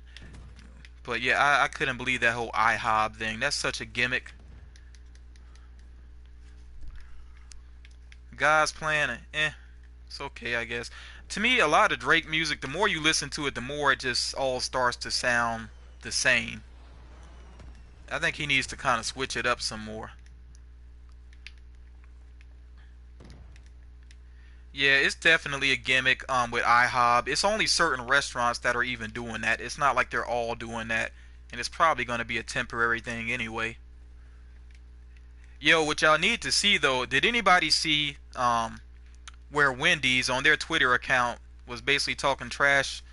But yeah, I couldn't believe that whole IHOB thing. That's such a gimmick. God's plan, it's okay, I guess. To me, a lot of Drake music, the more you listen to it, the more it just all starts to sound the same. I think he needs to kind of switch it up some more. Yeah, it's definitely a gimmick with IHOB. It's only certain restaurants that are even doing that. It's not like they're all doing that. And it's probably going to be a temporary thing anyway. Yo, what y'all need to see though, did anybody see where Wendy's on their Twitter account was basically talking trash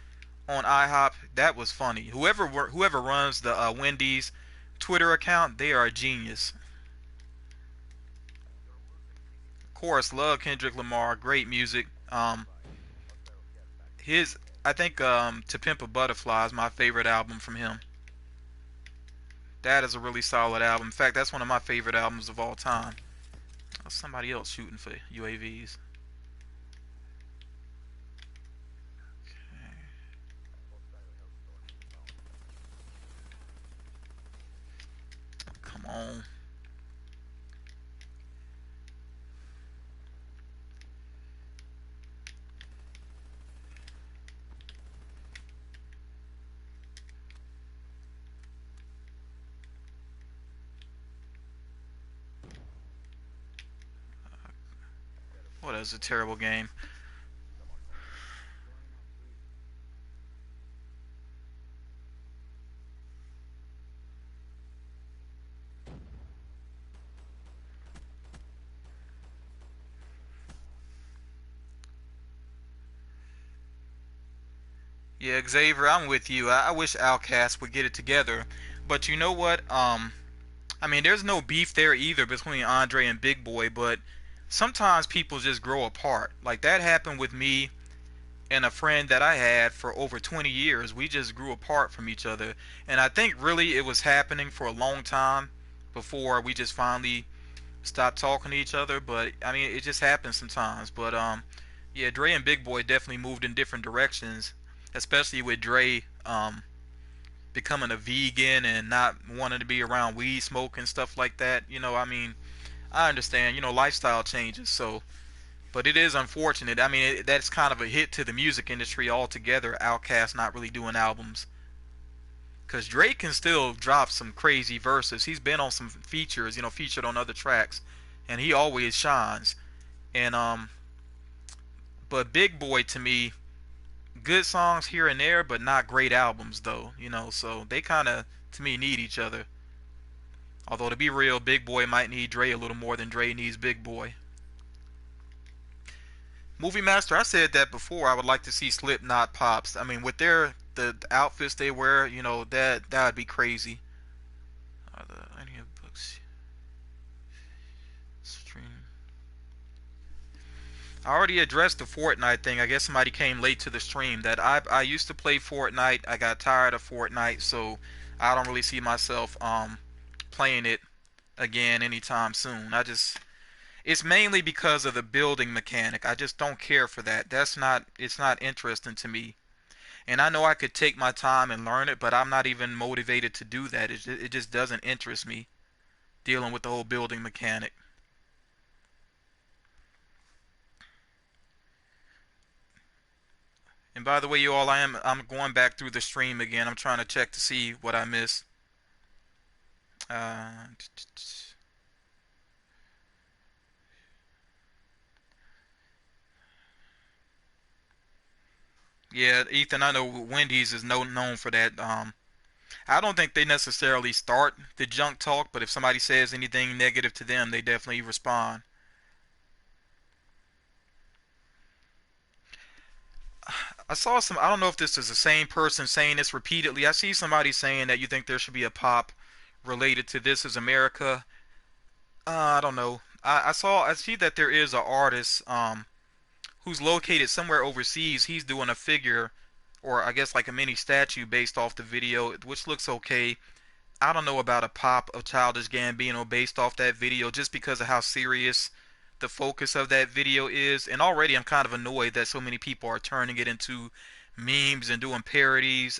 on IHOP? That was funny. Whoever runs the Wendy's Twitter account, they are a genius. Of course, love Kendrick Lamar, great music. His I think To Pimp a Butterfly is my favorite album from him. That is a really solid album. In fact, that's one of my favorite albums of all time. Oh, somebody else shooting for UAVs. Come on. What is a terrible game. Yeah, Xavier, I'm with you. I wish Outcast would get it together. But you know what? I mean, there's no beef there either between Andre and Big Boy, but sometimes people just grow apart. Like that happened with me and a friend that I had for over 20 years. We just grew apart from each other. And I think really it was happening for a long time before we just finally stopped talking to each other. But I mean, it just happens sometimes. But Yeah, Dre and Big Boy definitely moved in different directions, especially with Dre becoming a vegan and not wanting to be around weed smoke and stuff like that. I mean, I understand, lifestyle changes. So, but it is unfortunate. I mean, that's kind of a hit to the music industry altogether. Outkast not really doing albums, cause Drake can still drop some crazy verses. He's been on some features, featured on other tracks, and he always shines. And but Big Boy to me, good songs here and there, but not great albums though. So they kind of to me need each other. Although to be real, Big Boy might need Dre a little more than Dre needs Big Boy. Movie Master, I said that before. I would like to see Slipknot pops. I mean, with the outfits they wear, that would be crazy. Any of the books stream? I already addressed the Fortnite thing. I guess somebody came late to the stream. That I used to play Fortnite. I got tired of Fortnite, so I don't really see myself playing it again anytime soon. It's mainly because of the building mechanic. I just don't care for that. It's not interesting to me. And I know I could take my time and learn it, but I'm not even motivated to do that. It just doesn't interest me dealing with the whole building mechanic. And by the way, you all, I'm going back through the stream again. I'm trying to check to see what I missed. Uh, yeah, Ethan, I know Wendy's is known for that. I don't think they necessarily start the junk talk, but if somebody says anything negative to them, they definitely respond. I saw some. I don't know if this is the same person saying this repeatedly. I see somebody saying that you think there should be a pop related to This Is America. I don't know. I see that there is an artist who's located somewhere overseas. He's doing a figure, or I guess like a mini statue based off the video, which looks okay. I don't know about a pop of Childish Gambino based off that video, just because of how serious the focus of that video is. And already I'm kind of annoyed that so many people are turning it into memes and doing parodies.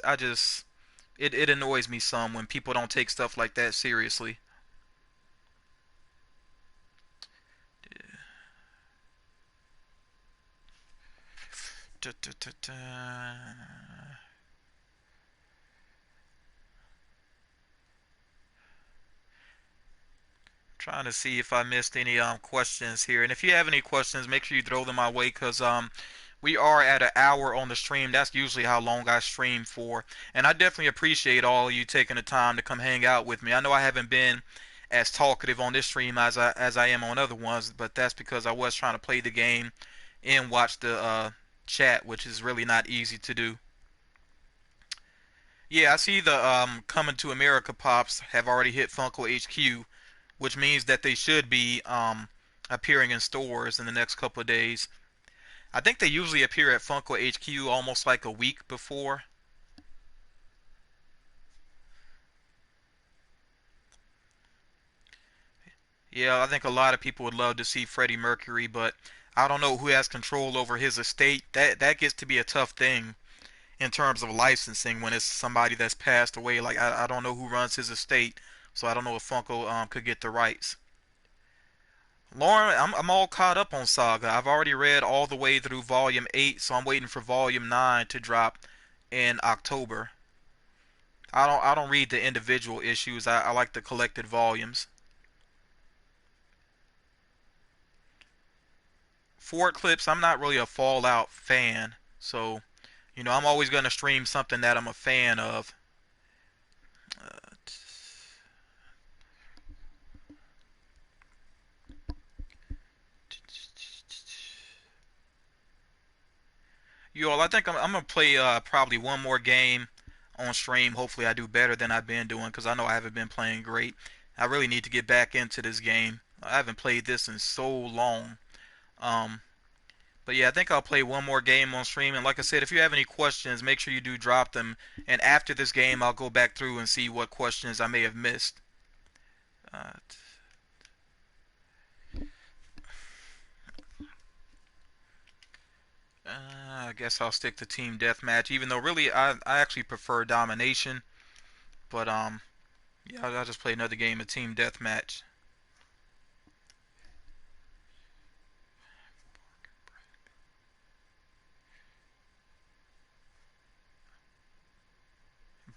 It annoys me some when people don't take stuff like that seriously. Da, da, da, da. Trying to see if I missed any questions here. And if you have any questions, make sure you throw them my way, cuz we are at an hour on the stream. That's usually how long I stream for. And I definitely appreciate all of you taking the time to come hang out with me. I know I haven't been as talkative on this stream as I am on other ones, but that's because I was trying to play the game and watch the chat, which is really not easy to do. Yeah, I see the Coming to America pops have already hit Funko HQ, which means that they should be appearing in stores in the next couple of days. I think they usually appear at Funko HQ almost like a week before. Yeah, I think a lot of people would love to see Freddie Mercury, but I don't know who has control over his estate. That gets to be a tough thing in terms of licensing when it's somebody that's passed away. Like I don't know who runs his estate, so I don't know if Funko could get the rights. Lauren, I'm all caught up on Saga. I've already read all the way through Volume 8, so I'm waiting for Volume 9 to drop in October. I don't read the individual issues. I like the collected volumes. For Eclipse, I'm not really a Fallout fan, so I'm always gonna stream something that I'm a fan of. Uh, you all, I think I'm gonna play probably one more game on stream. Hopefully, I do better than I've been doing because I know I haven't been playing great. I really need to get back into this game. I haven't played this in so long. Um, but yeah, I think I'll play one more game on stream. And like I said, if you have any questions, make sure you do drop them. And after this game, I'll go back through and see what questions I may have missed. Uh, I guess I'll stick to team deathmatch, even though really I actually prefer domination. But yeah, I'll just play another game of team deathmatch.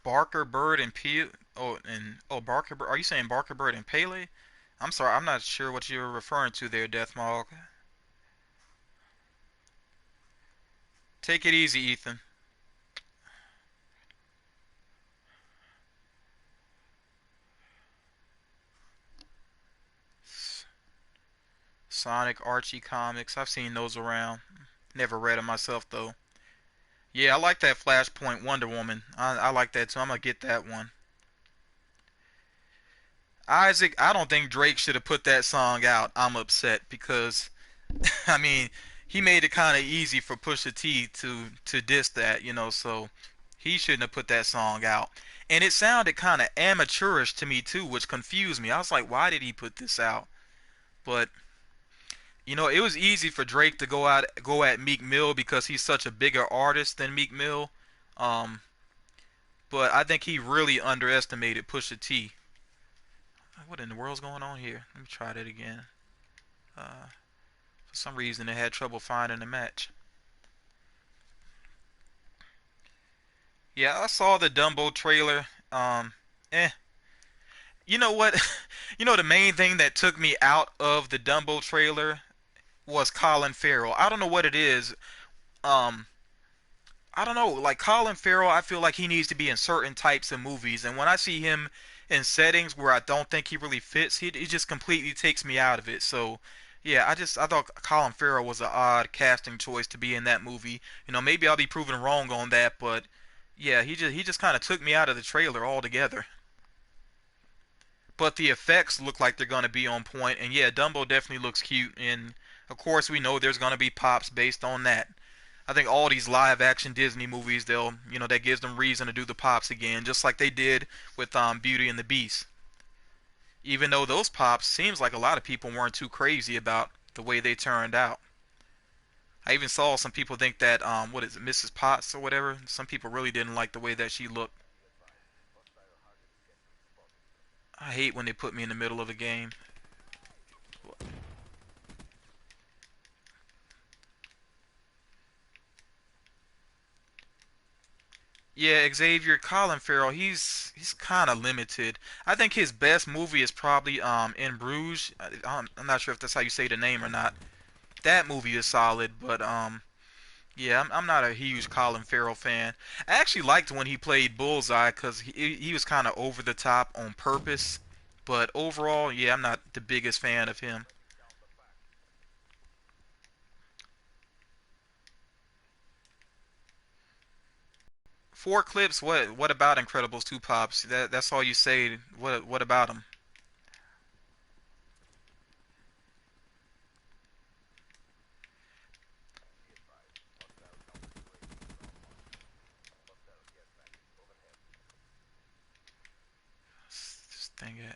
Barker Bird and P. Barker Bird. Are you saying Barker Bird and Pele? I'm sorry, I'm not sure what you're referring to there, Deathmog. Take it easy, Ethan. Sonic Archie comics. I've seen those around. Never read them myself though. Yeah, I like that Flashpoint Wonder Woman. I like that too. I'm gonna get that one. Isaac, I don't think Drake should have put that song out. I'm upset because I mean he made it kind of easy for Pusha T to diss that, so he shouldn't have put that song out. And it sounded kind of amateurish to me too, which confused me. I was like, why did he put this out? But it was easy for Drake to go at Meek Mill because he's such a bigger artist than Meek Mill. Um, but I think he really underestimated Pusha T. What in the world's going on here? Let me try that again. Uh, for some reason, they had trouble finding a match. Yeah, I saw the Dumbo trailer. Eh. You know what? The main thing that took me out of the Dumbo trailer was Colin Farrell. I don't know what it is. Um, I don't know. Like Colin Farrell, I feel like he needs to be in certain types of movies, and when I see him in settings where I don't think he really fits, he just completely takes me out of it. So, yeah, I thought Colin Farrell was an odd casting choice to be in that movie. Maybe I'll be proven wrong on that, but yeah, he just kind of took me out of the trailer altogether. But the effects look like they're gonna be on point, and yeah, Dumbo definitely looks cute, and of course we know there's gonna be pops based on that. I think all these live action Disney movies, that gives them reason to do the pops again, just like they did with Beauty and the Beast. Even though those pops seems like a lot of people weren't too crazy about the way they turned out. I even saw some people think that what is it, Mrs. Potts or whatever. Some people really didn't like the way that she looked. I hate when they put me in the middle of a game. Yeah, Xavier Colin Farrell, he's kind of limited. I think his best movie is probably In Bruges. I'm not sure if that's how you say the name or not. That movie is solid, but yeah, I'm not a huge Colin Farrell fan. I actually liked when he played Bullseye because he was kind of over the top on purpose. But overall, yeah, I'm not the biggest fan of him. Four clips. What about Incredibles 2 pops? That's all you say. What about them? Just dang it.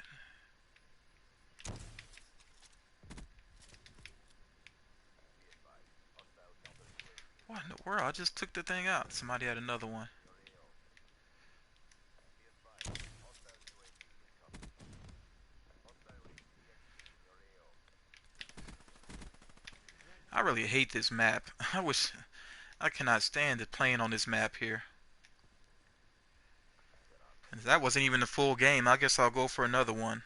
What in the world? I just took the thing out. Somebody had another one. I really hate this map. I cannot stand it playing on this map here. And that wasn't even the full game. I guess I'll go for another one.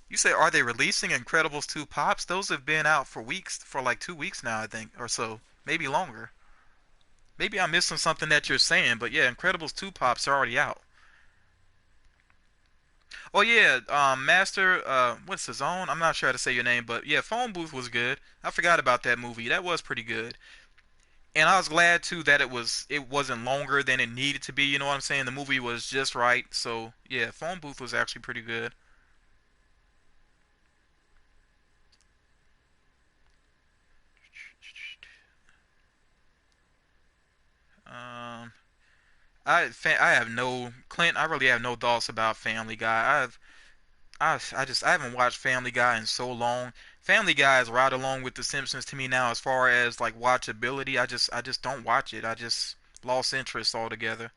You say, are they releasing Incredibles 2 Pops? Those have been out for weeks, for like 2 weeks now, I think, or so. Maybe longer. Maybe I'm missing something that you're saying, but yeah, Incredibles 2 Pops are already out. Oh yeah, Master, what's his own? I'm not sure how to say your name, but yeah, Phone Booth was good. I forgot about that movie. That was pretty good. And I was glad too that it wasn't longer than it needed to be. You know what I'm saying? The movie was just right. So yeah, Phone Booth was actually pretty good. Um, I have no Clint. I really have no thoughts about Family Guy. I haven't watched Family Guy in so long. Family Guy is right along with The Simpsons to me now as far as like watchability. I just don't watch it. I just lost interest altogether.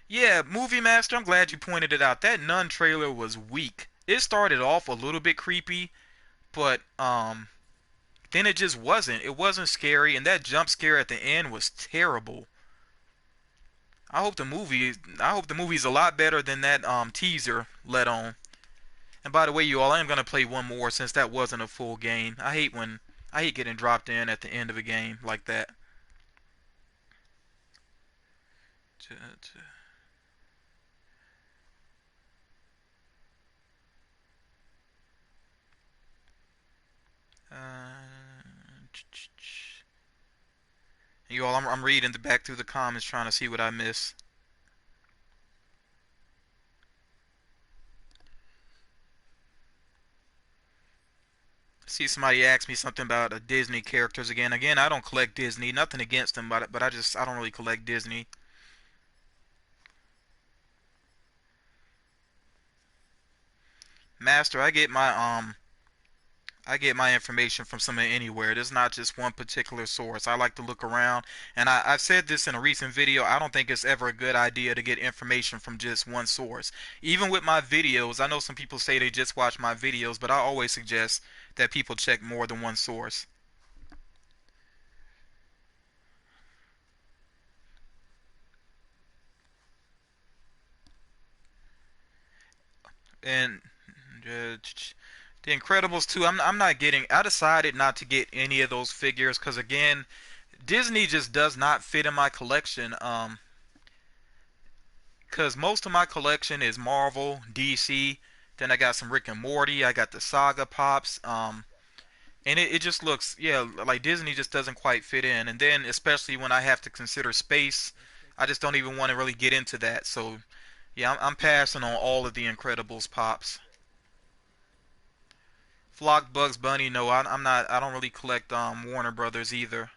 Yeah, Movie Master, I'm glad you pointed it out. That Nun trailer was weak. It started off a little bit creepy, but then it just wasn't. It wasn't scary, and that jump scare at the end was terrible. I hope the movie's a lot better than that teaser let on. And by the way, you all, I am gonna play one more since that wasn't a full game. I hate getting dropped in at the end of a game like that. Uh, you all, I'm reading back through the comments trying to see what I missed. See, somebody asked me something about Disney characters again. Again, I don't collect Disney. Nothing against them, but I don't really collect Disney. Master, I get my information from somewhere anywhere. There's not just one particular source. I like to look around, and I've said this in a recent video. I don't think it's ever a good idea to get information from just one source. Even with my videos, I know some people say they just watch my videos, but I always suggest that people check more than one source. And uh, the Incredibles 2, I'm not getting. I decided not to get any of those figures because again, Disney just does not fit in my collection. Because most of my collection is Marvel, DC. Then I got some Rick and Morty. I got the Saga Pops. And it just looks, yeah, like Disney just doesn't quite fit in. And then, especially when I have to consider space, I just don't even want to really get into that. So, yeah, I'm passing on all of the Incredibles Pops. Flock, Bugs Bunny, no, I'm not. I don't really collect Warner Brothers either.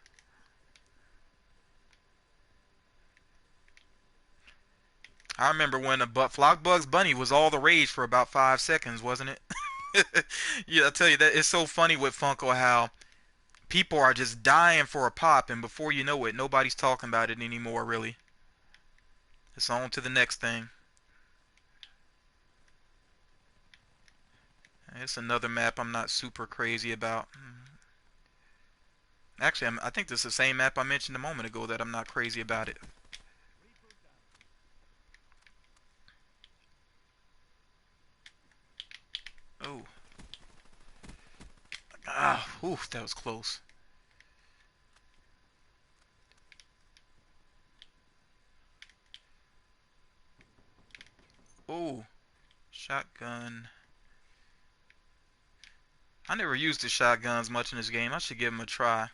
I remember when Flock Bugs Bunny was all the rage for about 5 seconds, wasn't it? Yeah, I tell you that it's so funny with Funko how people are just dying for a pop, and before you know it, nobody's talking about it anymore. Really, it's on to the next thing. It's another map I'm not super crazy about. Actually, I think this is the same map I mentioned a moment ago that I'm not crazy about it. Oh, oof, that was close. Oh, shotgun. I never used the shotguns much in this game. I should give them a try.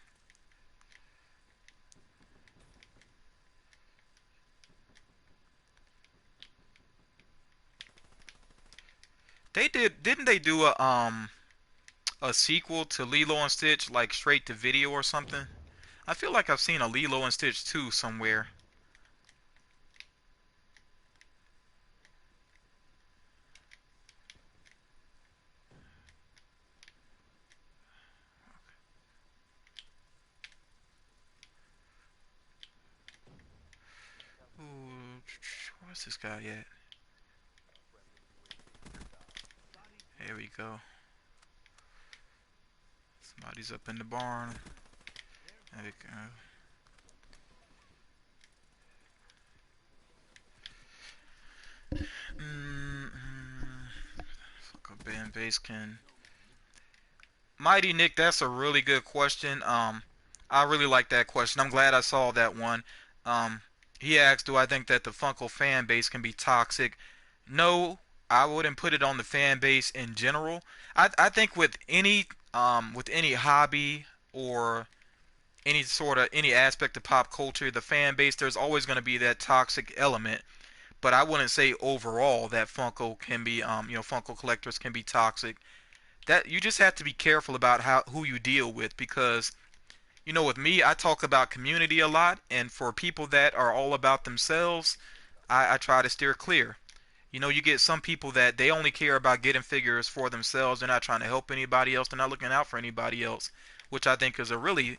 Didn't they do a sequel to Lilo and Stitch like straight to video or something? I feel like I've seen a Lilo and Stitch 2 somewhere. Ooh, where's this guy at? There we go. Somebody's up in the barn. There we go. Mm, fuck a band base can. Mighty Nick, that's a really good question. I really like that question. I'm glad I saw that one. Um, he asked, "Do I think that the Funko fan base can be toxic?" No, I wouldn't put it on the fan base in general. I think with any hobby or any aspect of pop culture, the fan base, there's always going to be that toxic element. But I wouldn't say overall that Funko can be Funko collectors can be toxic. That you just have to be careful about how who you deal with because with me, I talk about community a lot, and for people that are all about themselves, I try to steer clear. You know, you get some people that they only care about getting figures for themselves. They're not trying to help anybody else. They're not looking out for anybody else, which I think is a really,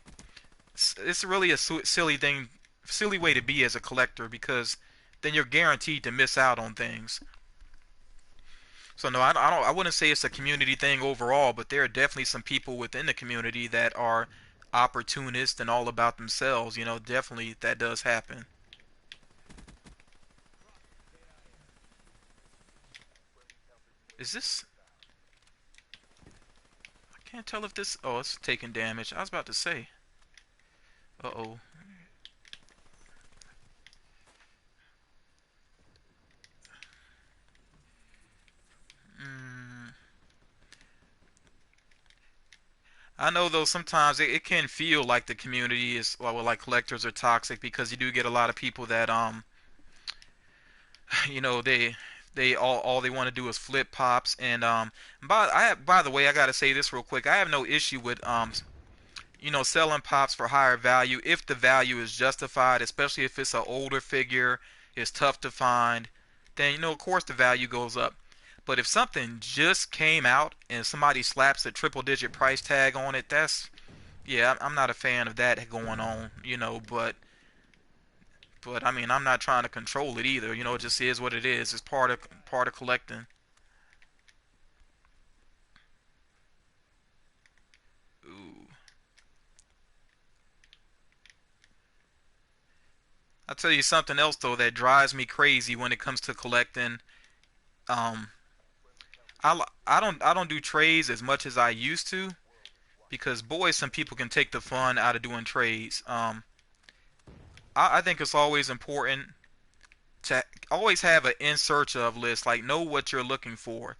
it's really a silly thing, silly way to be as a collector, because then you're guaranteed to miss out on things. So no, I wouldn't say it's a community thing overall, but there are definitely some people within the community that are opportunists and all about themselves. You know, definitely that does happen. Is this? I can't tell if this. Oh, it's taking damage. I was about to say. Uh oh. Mm, I know though sometimes it can feel like the community is well, like collectors are toxic because you do get a lot of people that you know they all they want to do is flip pops and by the way I gotta say this real quick. I have no issue with you know, selling pops for higher value if the value is justified, especially if it's an older figure, it's tough to find, then you know, of course the value goes up. But if something just came out and somebody slaps a triple digit price tag on it, that's yeah, I'm not a fan of that going on, you know, but I mean, I'm not trying to control it either, you know, it just is what it is. It's part of collecting. Ooh. I'll tell you something else though that drives me crazy when it comes to collecting. Um, I don't do trades as much as I used to because boy, some people can take the fun out of doing trades. I think it's always important to always have an in search of list, like know what you're looking for.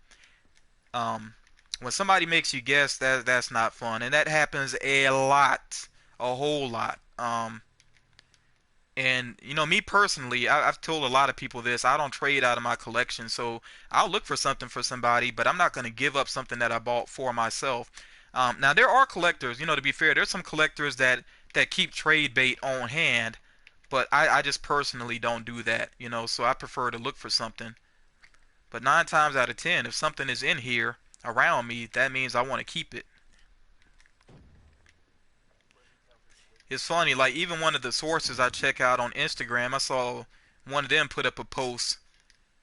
Um, when somebody makes you guess, that's not fun, and that happens a lot, a whole lot. And you know, me personally, I've told a lot of people this. I don't trade out of my collection, so I'll look for something for somebody, but I'm not going to give up something that I bought for myself. Now there are collectors, you know, to be fair, there's some collectors that keep trade bait on hand, but I just personally don't do that, you know. So I prefer to look for something. But 9 times out of 10, if something is in here around me, that means I want to keep it. It's funny, like even one of the sources I check out on Instagram, I saw one of them put up a post.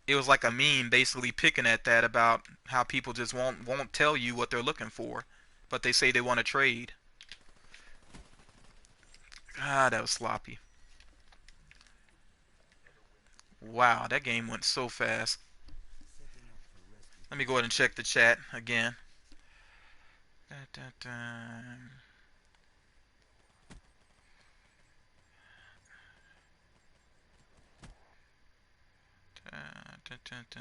It was like a meme basically picking at that about how people just won't tell you what they're looking for, but they say they want to trade. Ah, that was sloppy. Wow, that game went so fast. Let me go ahead and check the chat again. Da, da, da, da, da, da, da.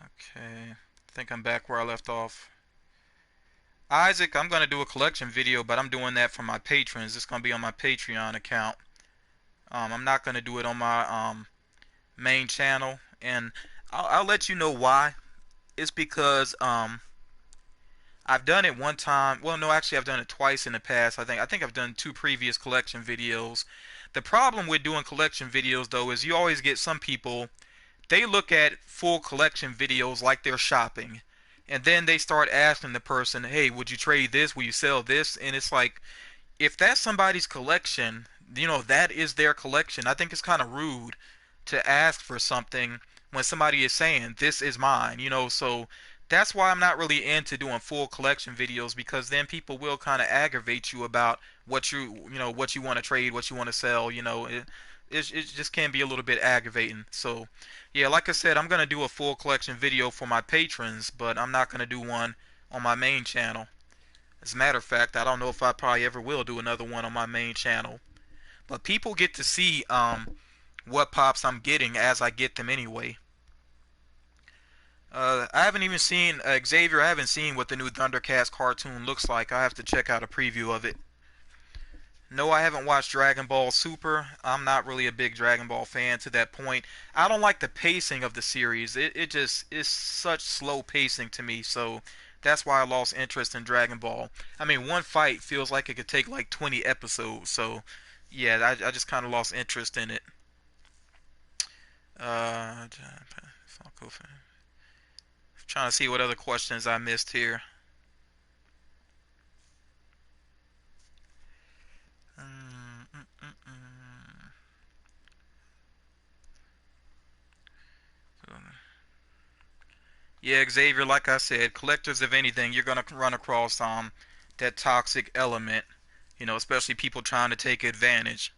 Okay, I think I'm back where I left off. Isaac, I'm gonna do a collection video, but I'm doing that for my patrons. It's gonna be on my Patreon account. I'm not gonna do it on my main channel, and I'll let you know why. It's because I've done it one time. Well, no, actually, I've done it twice in the past. I think I've done two previous collection videos. The problem with doing collection videos, though, is you always get some people. They look at full collection videos like they're shopping, and then they start asking the person, "Hey, would you trade this? Will you sell this?" And it's like, if that's somebody's collection, you know, that is their collection. I think it's kind of rude to ask for something when somebody is saying, "This is mine," you know, so that's why I'm not really into doing full collection videos because then people will kind of aggravate you about what you want to trade, what you want to sell, you know, it just can be a little bit aggravating. So, yeah, like I said, I'm going to do a full collection video for my patrons, but I'm not going to do one on my main channel. As a matter of fact, I don't know if I probably ever will do another one on my main channel. But people get to see what pops I'm getting as I get them anyway. I haven't even seen Xavier. I haven't seen what the new Thundercats cartoon looks like. I have to check out a preview of it. No, I haven't watched Dragon Ball Super. I'm not really a big Dragon Ball fan to that point. I don't like the pacing of the series. It just is such slow pacing to me. So that's why I lost interest in Dragon Ball. I mean, one fight feels like it could take like 20 episodes. So Yeah, I just kind of lost interest in it. Uh, Funko fan. Trying to see what other questions I missed here. Mm, mm, mm, mm. Yeah, Xavier, like I said, collectors of anything, you're gonna run across that toxic element, especially people trying to take advantage.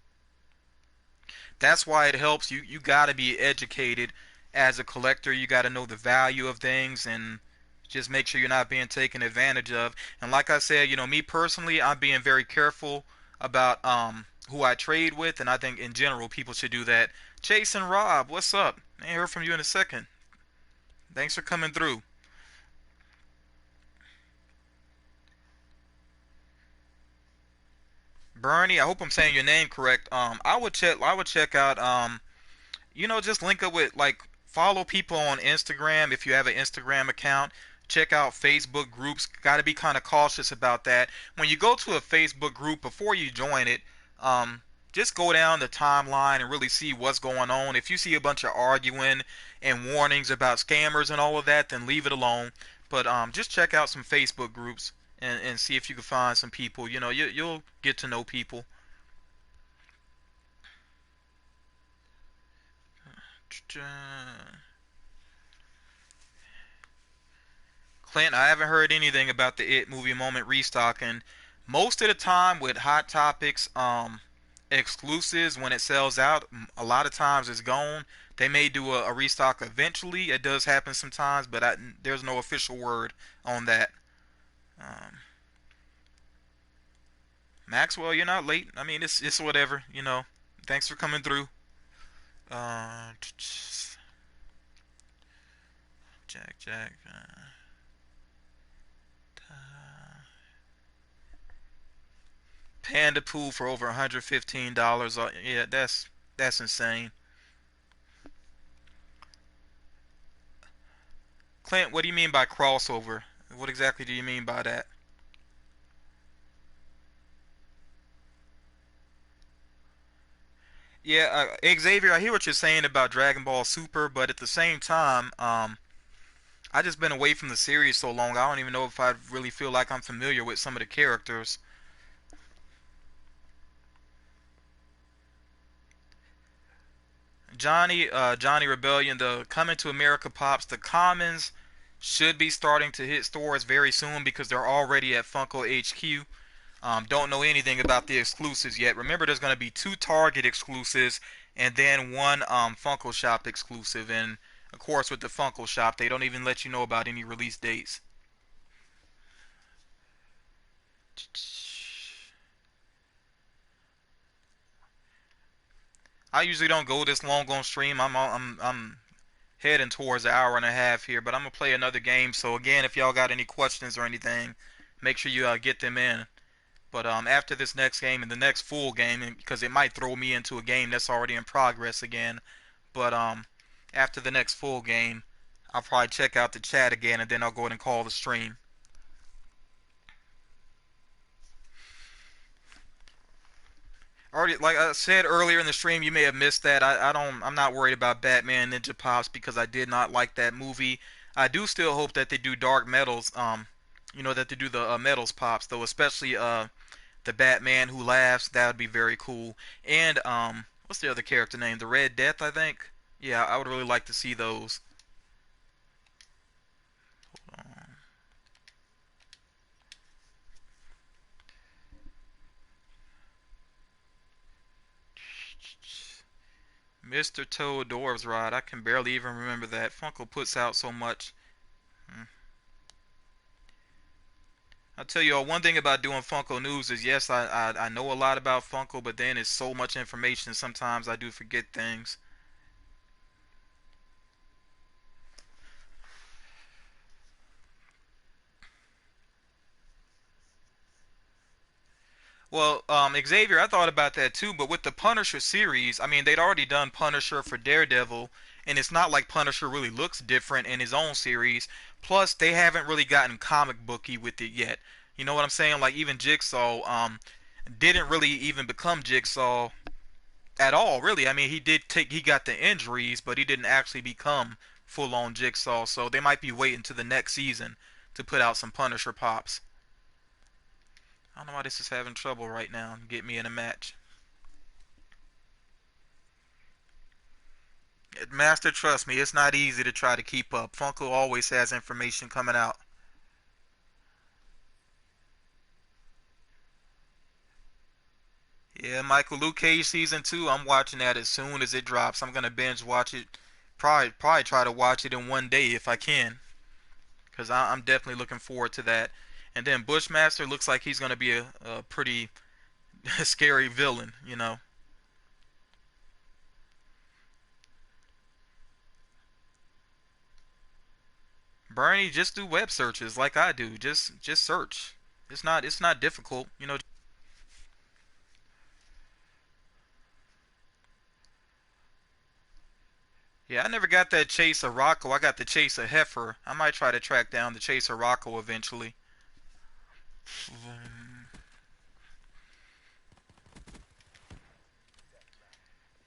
That's why it helps you got to be educated as a collector. You got to know the value of things and just make sure you're not being taken advantage of. And like I said, me personally, I'm being very careful about who I trade with, and I think in general people should do that. Chase and Rob, what's up? I ain't heard from you in a second. Thanks for coming through. Bernie, I hope I'm saying your name correct. I would check out just link up with, like, follow people on Instagram if you have an Instagram account. Check out Facebook groups. Got to be kind of cautious about that. When you go to a Facebook group, before you join it, um, just go down the timeline and really see what's going on. If you see a bunch of arguing and warnings about scammers and all of that, then leave it alone. But just check out some Facebook groups and see if you can find some people. You'll get to know people. Clint, I haven't heard anything about the It movie moment restocking. Most of the time with Hot Topics exclusives, when it sells out, a lot of times it's gone. They may do a restock eventually. It does happen sometimes, but there's no official word on that. Um, Maxwell, you're not late. I mean, it's whatever. Thanks for coming through. Uh, Jack, Jack. Panda pool for over $115. Yeah, that's insane. Clint, what do you mean by crossover? What exactly do you mean by that? Yeah, Xavier, I hear what you're saying about Dragon Ball Super, but at the same time, I just been away from the series so long. I don't even know if I really feel like I'm familiar with some of the characters. Johnny Rebellion, the Coming to America pops, the commons should be starting to hit stores very soon because they're already at Funko HQ. Don't know anything about the exclusives yet. Remember, there's going to be two Target exclusives and then one Funko Shop exclusive. And of course, with the Funko Shop, they don't even let you know about any release dates. I usually don't go this long on stream. I'm heading towards an hour and a half here, but I'm gonna play another game. So again, if y'all got any questions or anything, make sure you get them in. But after this next game and the next full game, because it might throw me into a game that's already in progress again. But after the next full game, I'll probably check out the chat again, and then I'll go ahead and call the stream. Already, like I said earlier in the stream, you may have missed that. I'm not worried about Batman Ninja Pops because I did not like that movie. I do still hope that they do Dark Metals. That they do the Metals Pops though, especially the Batman Who Laughs. That would be very cool. And what's the other character name? The Red Death, I think. Yeah, I would really like to see those. Mr. Toador's Ride. I can barely even remember that. Funko puts out so much. Hmm. I'll tell you all one thing about doing Funko News is yes, I know a lot about Funko, but then it's so much information. Sometimes I do forget things. Well, Xavier, I thought about that too, but with the Punisher series, I mean, they'd already done Punisher for Daredevil, and it's not like Punisher really looks different in his own series. Plus, they haven't really gotten comic booky with it yet. You know what I'm saying? Like even Jigsaw, didn't really even become Jigsaw at all, really. I mean, he got the injuries, but he didn't actually become full on Jigsaw. So they might be waiting to the next season to put out some Punisher pops. I don't know why this is having trouble right now. Get me in a match. Master, trust me, it's not easy to try to keep up. Funko always has information coming out. Yeah, Michael, Luke Cage season 2. I'm watching that as soon as it drops. I'm gonna binge watch it. Probably try to watch it in one day if I can, because I'm definitely looking forward to that. And then Bushmaster looks like he's gonna be a pretty scary villain. You know, Bernie, just do web searches like I do. Just search. It's not difficult. You know. Yeah, I never got that chase of Rocco. I got the chase of Heifer. I might try to track down the chase of Rocco eventually.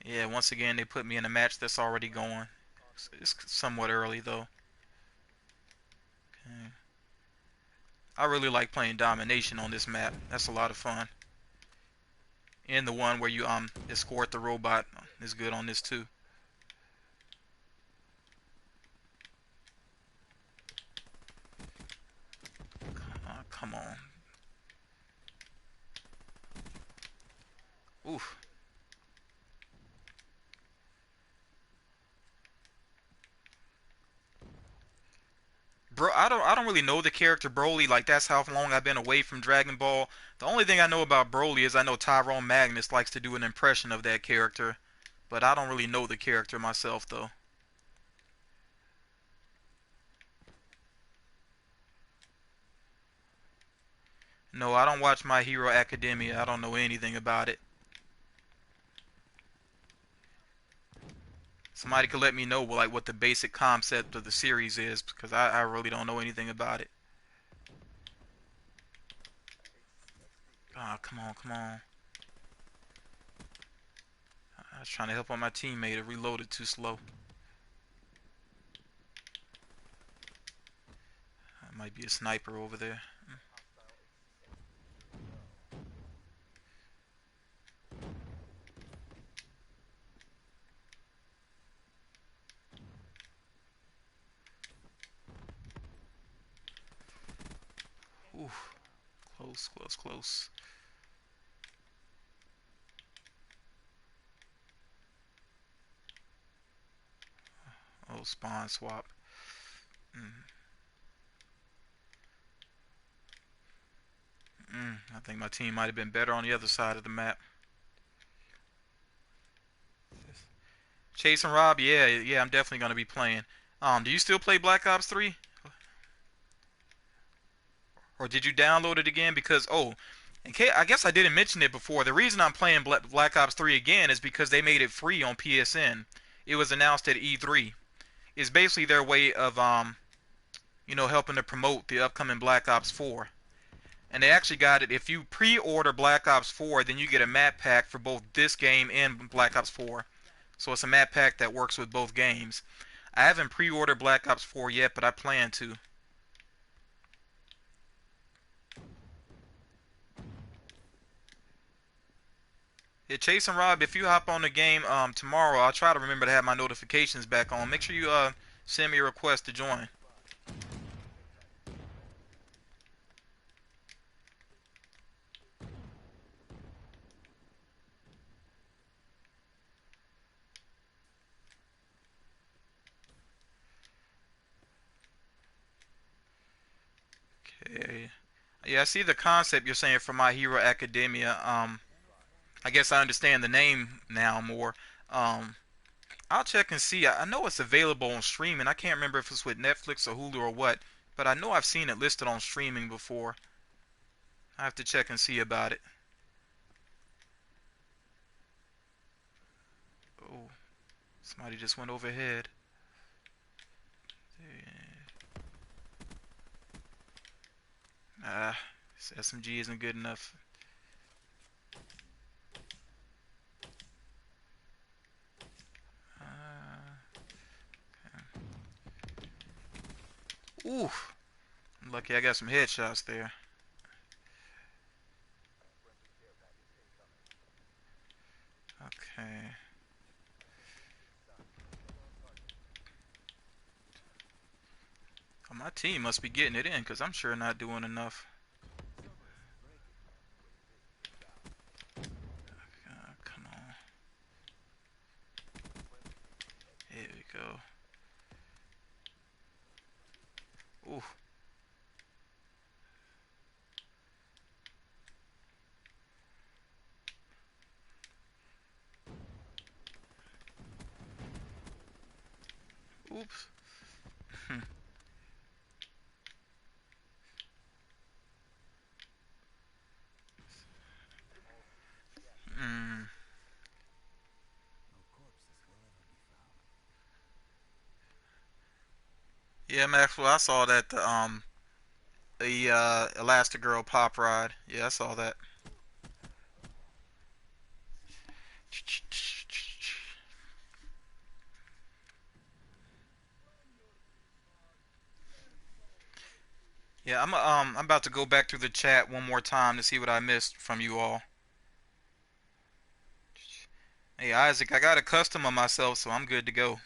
Yeah, once again they put me in a match that's already going. It's somewhat early though. Okay. I really like playing domination on this map. That's a lot of fun. And the one where you escort the robot is good on this too. Come on. Oof. Bro, I don't really know the character Broly. Like that's how long I've been away from Dragon Ball. The only thing I know about Broly is I know Tyrone Magnus likes to do an impression of that character, but I don't really know the character myself though. No, I don't watch My Hero Academia. I don't know anything about it. Somebody could let me know like what the basic concept of the series is because I really don't know anything about it. Ah, come on, come on. I was trying to help out my teammate. It reloaded too slow. That might be a sniper over there. Ooh, close, close, close. Oh, spawn swap. Mm, I think my team might have been better on the other side of the map. Chase and Rob, yeah, yeah, I'm definitely gonna be playing. Do you still play Black Ops 3? Or did you download it again? Because I guess I didn't mention it before. The reason I'm playing Black Ops 3 again is because they made it free on PSN. It was announced at E3. It's basically their way of helping to promote the upcoming Black Ops 4. And they actually got it. If you pre-order Black Ops 4, then you get a map pack for both this game and Black Ops 4. So it's a map pack that works with both games. I haven't pre-ordered Black Ops 4 yet, but I plan to. Yeah, Chase and Rob, if you hop on the game tomorrow, I'll try to remember to have my notifications back on. Make sure you send me a request to join. Okay. Yeah, I see the concept you're saying for My Hero Academia. I guess I understand the name now more. Um, I'll check and see. I know it's available on streaming. I can't remember if it's with Netflix or Hulu or what, but I know I've seen it listed on streaming before. I have to check and see about it. Oh, somebody just went overhead. Ah, this SMG isn't good enough. Ooh, lucky I got some headshots there. Okay. Well, my team must be getting it in because I'm sure not doing enough. Come on. Here we go. Ooh. Oops. mm. Yeah, Maxwell, I saw that the Elastigirl pop ride. Yeah, I saw that. Yeah, I'm about to go back through the chat one more time to see what I missed from you all. Hey Isaac, I got a custom on myself, so I'm good to go.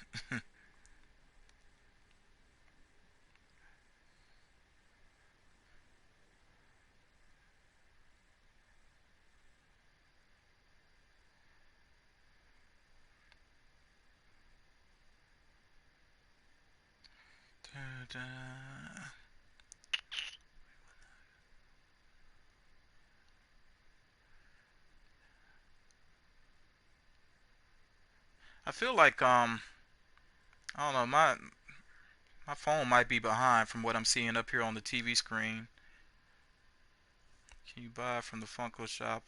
I feel like I don't know, my phone might be behind from what I'm seeing up here on the TV screen. Can you buy from the Funko shop?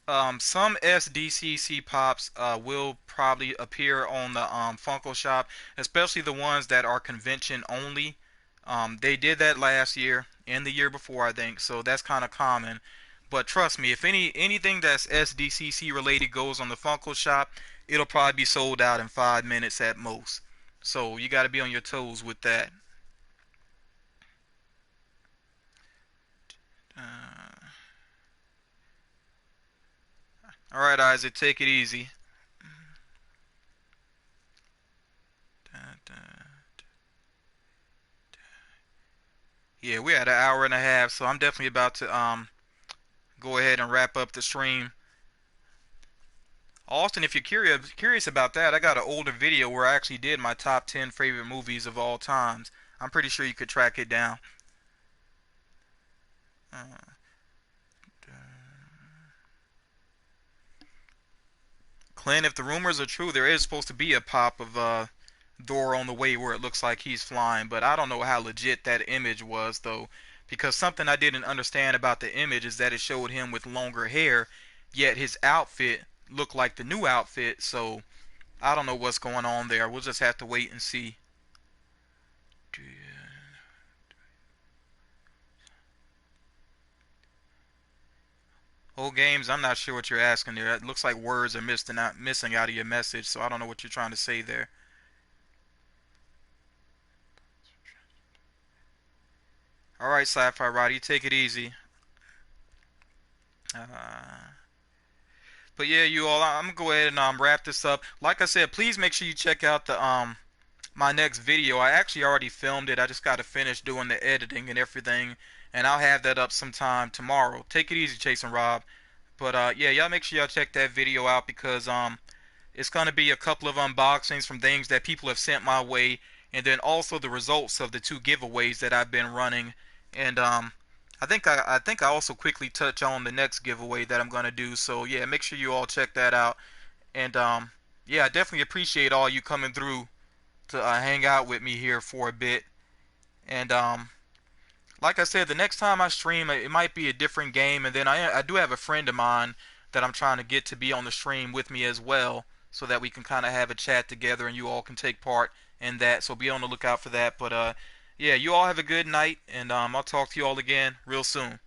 Some SDCC pops will probably appear on the Funko shop, especially the ones that are convention only. They did that last year and the year before, I think, so that's kind of common. But trust me, if anything that's SDCC related goes on the Funko shop, it'll probably be sold out in 5 minutes at most. So you got to be on your toes with that. Uh, all right, Isaac, take it easy. Da, da. Yeah, we're at an hour and a half, so I'm definitely about to go ahead and wrap up the stream. Austin, if you're curious about that, I got an older video where I actually did my top 10 favorite movies of all times. I'm pretty sure you could track it down. Uh, Clint, if the rumors are true, there is supposed to be a pop of Thor on the way where it looks like he's flying, but I don't know how legit that image was though, because something I didn't understand about the image is that it showed him with longer hair, yet his outfit looked like the new outfit, so I don't know what's going on there. We'll just have to wait and see. Whole games, I'm not sure what you're asking there. It looks like words are missing out of your message, so I don't know what you're trying to say there. All right, Sci-Fi Roddy, take it easy. Uh, but yeah, you all, I'm gonna go ahead and wrap this up. Like I said, please make sure you check out the my next video. I actually already filmed it. I just got to finish doing the editing and everything, and I'll have that up sometime tomorrow. Take it easy, Chase and Rob. But yeah, y'all make sure y'all check that video out because it's gonna be a couple of unboxings from things that people have sent my way, and then also the results of the two giveaways that I've been running. And I think I also quickly touch on the next giveaway that I'm gonna do. So yeah, make sure you all check that out. And yeah, I definitely appreciate all you coming through to hang out with me here for a bit. And like I said, the next time I stream, it might be a different game. And then I do have a friend of mine that I'm trying to get to be on the stream with me as well, so that we can kind of have a chat together and you all can take part in that. So be on the lookout for that. But yeah, you all have a good night, and I'll talk to you all again real soon.